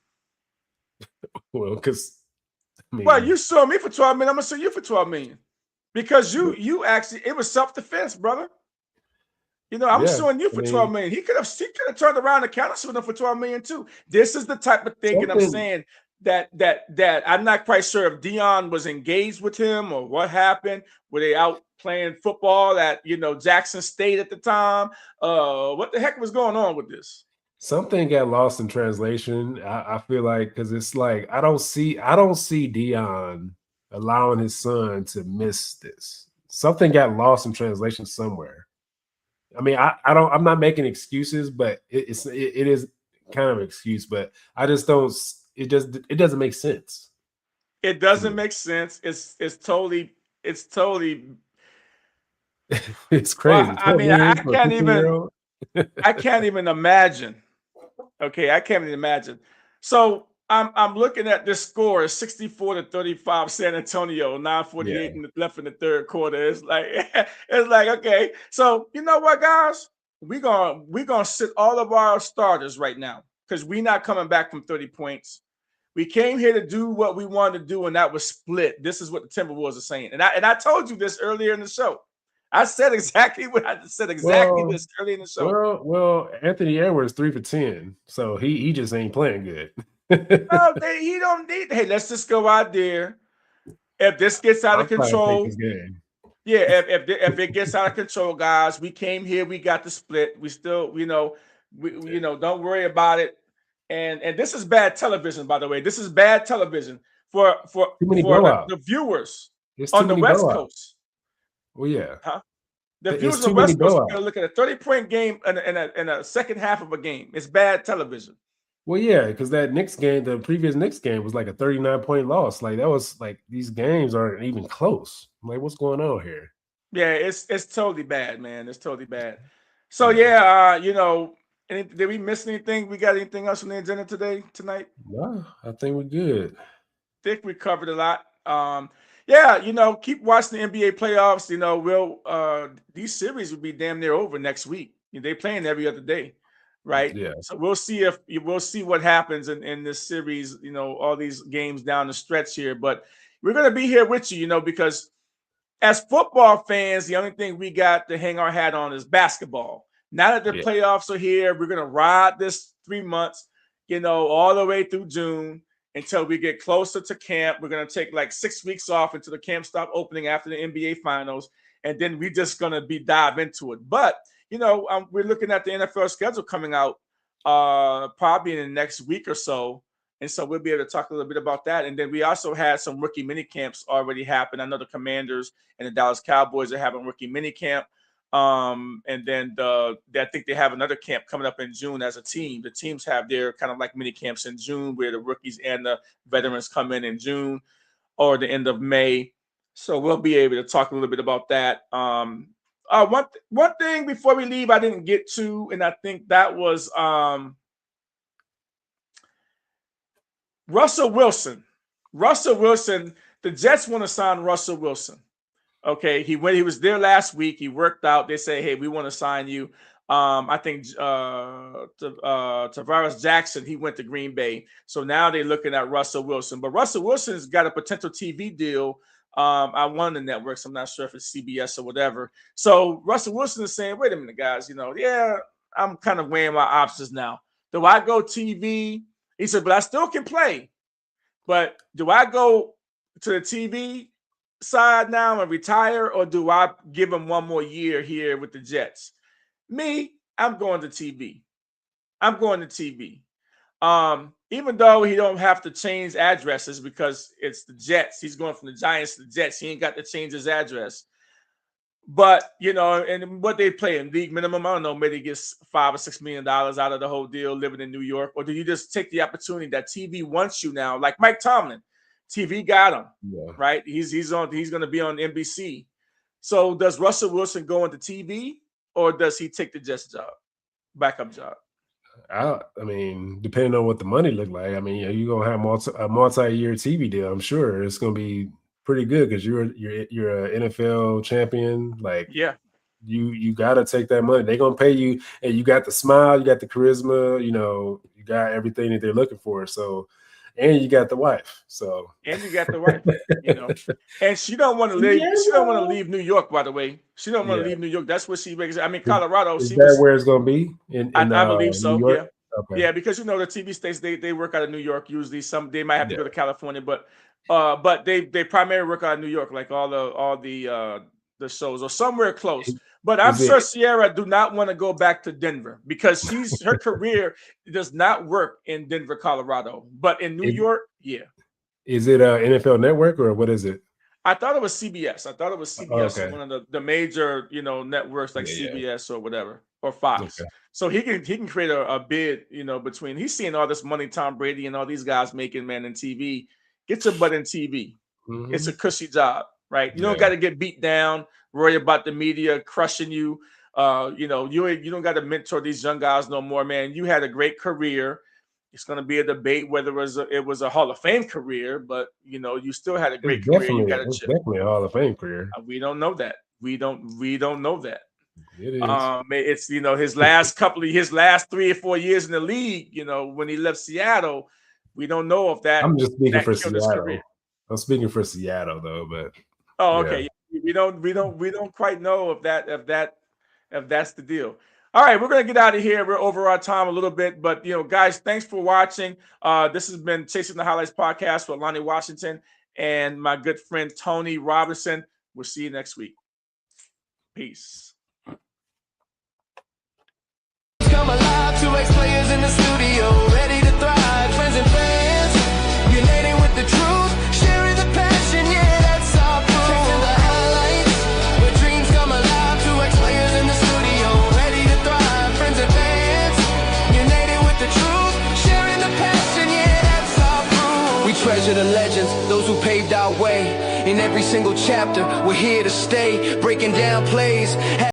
well, because well, you sued me for 12 million. I'm gonna sue you for 12 million because you actually, it was self-defense, brother. You know, I'm suing you for 12 million. He could have turned around and countersued him for 12 million too. This is the type of thinking I'm saying that I'm not quite sure if Deion was engaged with him or what happened. Were they out playing football at, you know, Jackson State at the time? What the heck was going on with this? Something got lost in translation. I feel like, because it's like I don't see Deion allowing his son to miss this. Something got lost in translation somewhere. I mean, I'm not making excuses, but it is kind of an excuse, but I just don't. It doesn't make sense. It doesn't make sense. It's totally. It's crazy. Well, I mean, I can't even imagine. Okay, I can't even imagine. So I'm looking at this score, 64-35, San Antonio, 9:48 left in the third quarter. It's like okay. So you know what, guys? We're gonna sit all of our starters right now because we're not coming back from 30 points. We came here to do what we wanted to do, and that was split. This is what the Timberwolves are saying. And I told you this earlier in the show. I said exactly what I said this early in the show. Well, Anthony Edwards 3 for 10, so he just ain't playing good. No, he don't need. Hey, let's just go out there. If this gets out of control, if it gets out of control, guys, we came here, we got the split. We still, don't worry about it. And this is bad television, by the way. This is bad television for the viewers on the West Coast. Well, yeah. Huh? The viewers on the West Coast are going to look at a 30-point game in a second half of a game. It's bad television. Well, yeah, because that Knicks game, the previous Knicks game, was like a 39-point loss. Like that was like these games aren't even close. I'm like, what's going on here? Yeah, it's totally bad, man. It's totally bad. So yeah, did we miss anything? We got anything else on the agenda tonight? No, I think we're good. I think we covered a lot. Keep watching the NBA playoffs. These series will be damn near over next week. They're playing every other day, right? Yeah. So we'll see what happens in this series. All these games down the stretch here, but we're gonna be here with you. Because as football fans, the only thing we got to hang our hat on is basketball. Now that the playoffs are here, we're gonna ride this 3 months, all the way through June. Until we get closer to camp. We're going to take like 6 weeks off until the camp stop opening after the NBA finals. And then we're just going to dive into it. But, we're looking at the NFL schedule coming out probably in the next week or so. And so we'll be able to talk a little bit about that. And then we also had some rookie mini camps already happen. I know the Commanders and the Dallas Cowboys are having rookie mini camp. And then I think they have another camp coming up in June as a team. The teams have their kind of like mini camps in June where the rookies and the veterans come in June or the end of May. So we'll be able to talk a little bit about that. One thing before we leave I didn't get to, and I think that was Russell Wilson. The Jets want to sign Russell Wilson. Okay, he was there last week. He worked out. They say, hey, we want to sign you. I think Tavares Jackson, he went to Green Bay. So now they're looking at Russell Wilson. But Russell Wilson's got a potential TV deal on one of the networks. I'm not sure if it's CBS or whatever. So Russell Wilson is saying, wait a minute, guys, yeah, I'm kind of weighing my options now. Do I go TV? He said, but I still can play. But do I go to the TV side now and retire, or do I give him one more year here with the Jets? Me, I'm going to TV. I'm going to TV. Even though he don't have to change addresses because it's the Jets. He's going from the Giants to the Jets. He ain't got to change his address. But, and what they play in league minimum, I don't know, maybe he gets $5 or $6 million out of the whole deal living in New York. Or do you just take the opportunity that TV wants you now? Like Mike Tomlin, TV got him, right? He's going to be on NBC. So does Russell Wilson go into TV, or does he take the Jets job, backup job? I mean, depending on what the money look like, I mean, you're gonna have a multi-year TV deal. I'm sure it's gonna be pretty good because you're an NFL champion. Like, yeah, you got to take that money. They're gonna pay you, and you got the smile, you got the charisma, you got everything that they're looking for. So, and you got the wife. So, and you got the wife, and she don't want to leave. Yeah. She don't want to leave New York. By the way, she don't want to leave New York. That's what she makes. I mean, Colorado. Is that where it's gonna be? I believe so. New York? Yeah, okay. Yeah, because the TV states they work out of New York usually. Some they might have to go to California, but they primarily work out of New York, like all the shows or somewhere close. But I'm sure Ciara do not want to go back to Denver because her career does not work in Denver, Colorado. But in New York, yeah. Is it NFL Network or what is it? I thought it was CBS. One of the major networks like CBS or whatever, or Fox. Okay. So he can create a bid between. He's seeing all this money Tom Brady and all these guys making, man, in TV. Get your butt in TV. Mm-hmm. It's a cushy job, right? You don't got to get beat down, worry about the media crushing you. You don't got to mentor these young guys no more, man. You had a great career. It's going to be a debate whether it was a Hall of Fame career, but you still had a great career. You got it's definitely a Hall of Fame career. We don't know that. We don't know that. It is. It's his last 3 or 4 years in the league. When he left Seattle, we don't know if that. I'm just speaking for Seattle. I'm speaking for Seattle though, but. Oh, okay. Yeah. We don't quite know if that's the deal. All right, we're going to get out of here. We're over our time a little bit, but guys, thanks for watching. This has been Chasing the Highlights podcast with Lonnie Washington and my good friend Tony Robinson. We'll see you next week. Peace. Come alive, 2 ex-players in the studio, ready to thrive. Friends and fans, uniting with the truth, sharing the passion, yeah, that's our proof. Chasing the highlights, where dreams come alive. 2 ex-players in the studio, ready to thrive. Friends and fans, united with the truth, sharing the passion, yeah, that's our proof. We treasure the legends, those who paved our way. In every single chapter, we're here to stay, breaking down plays.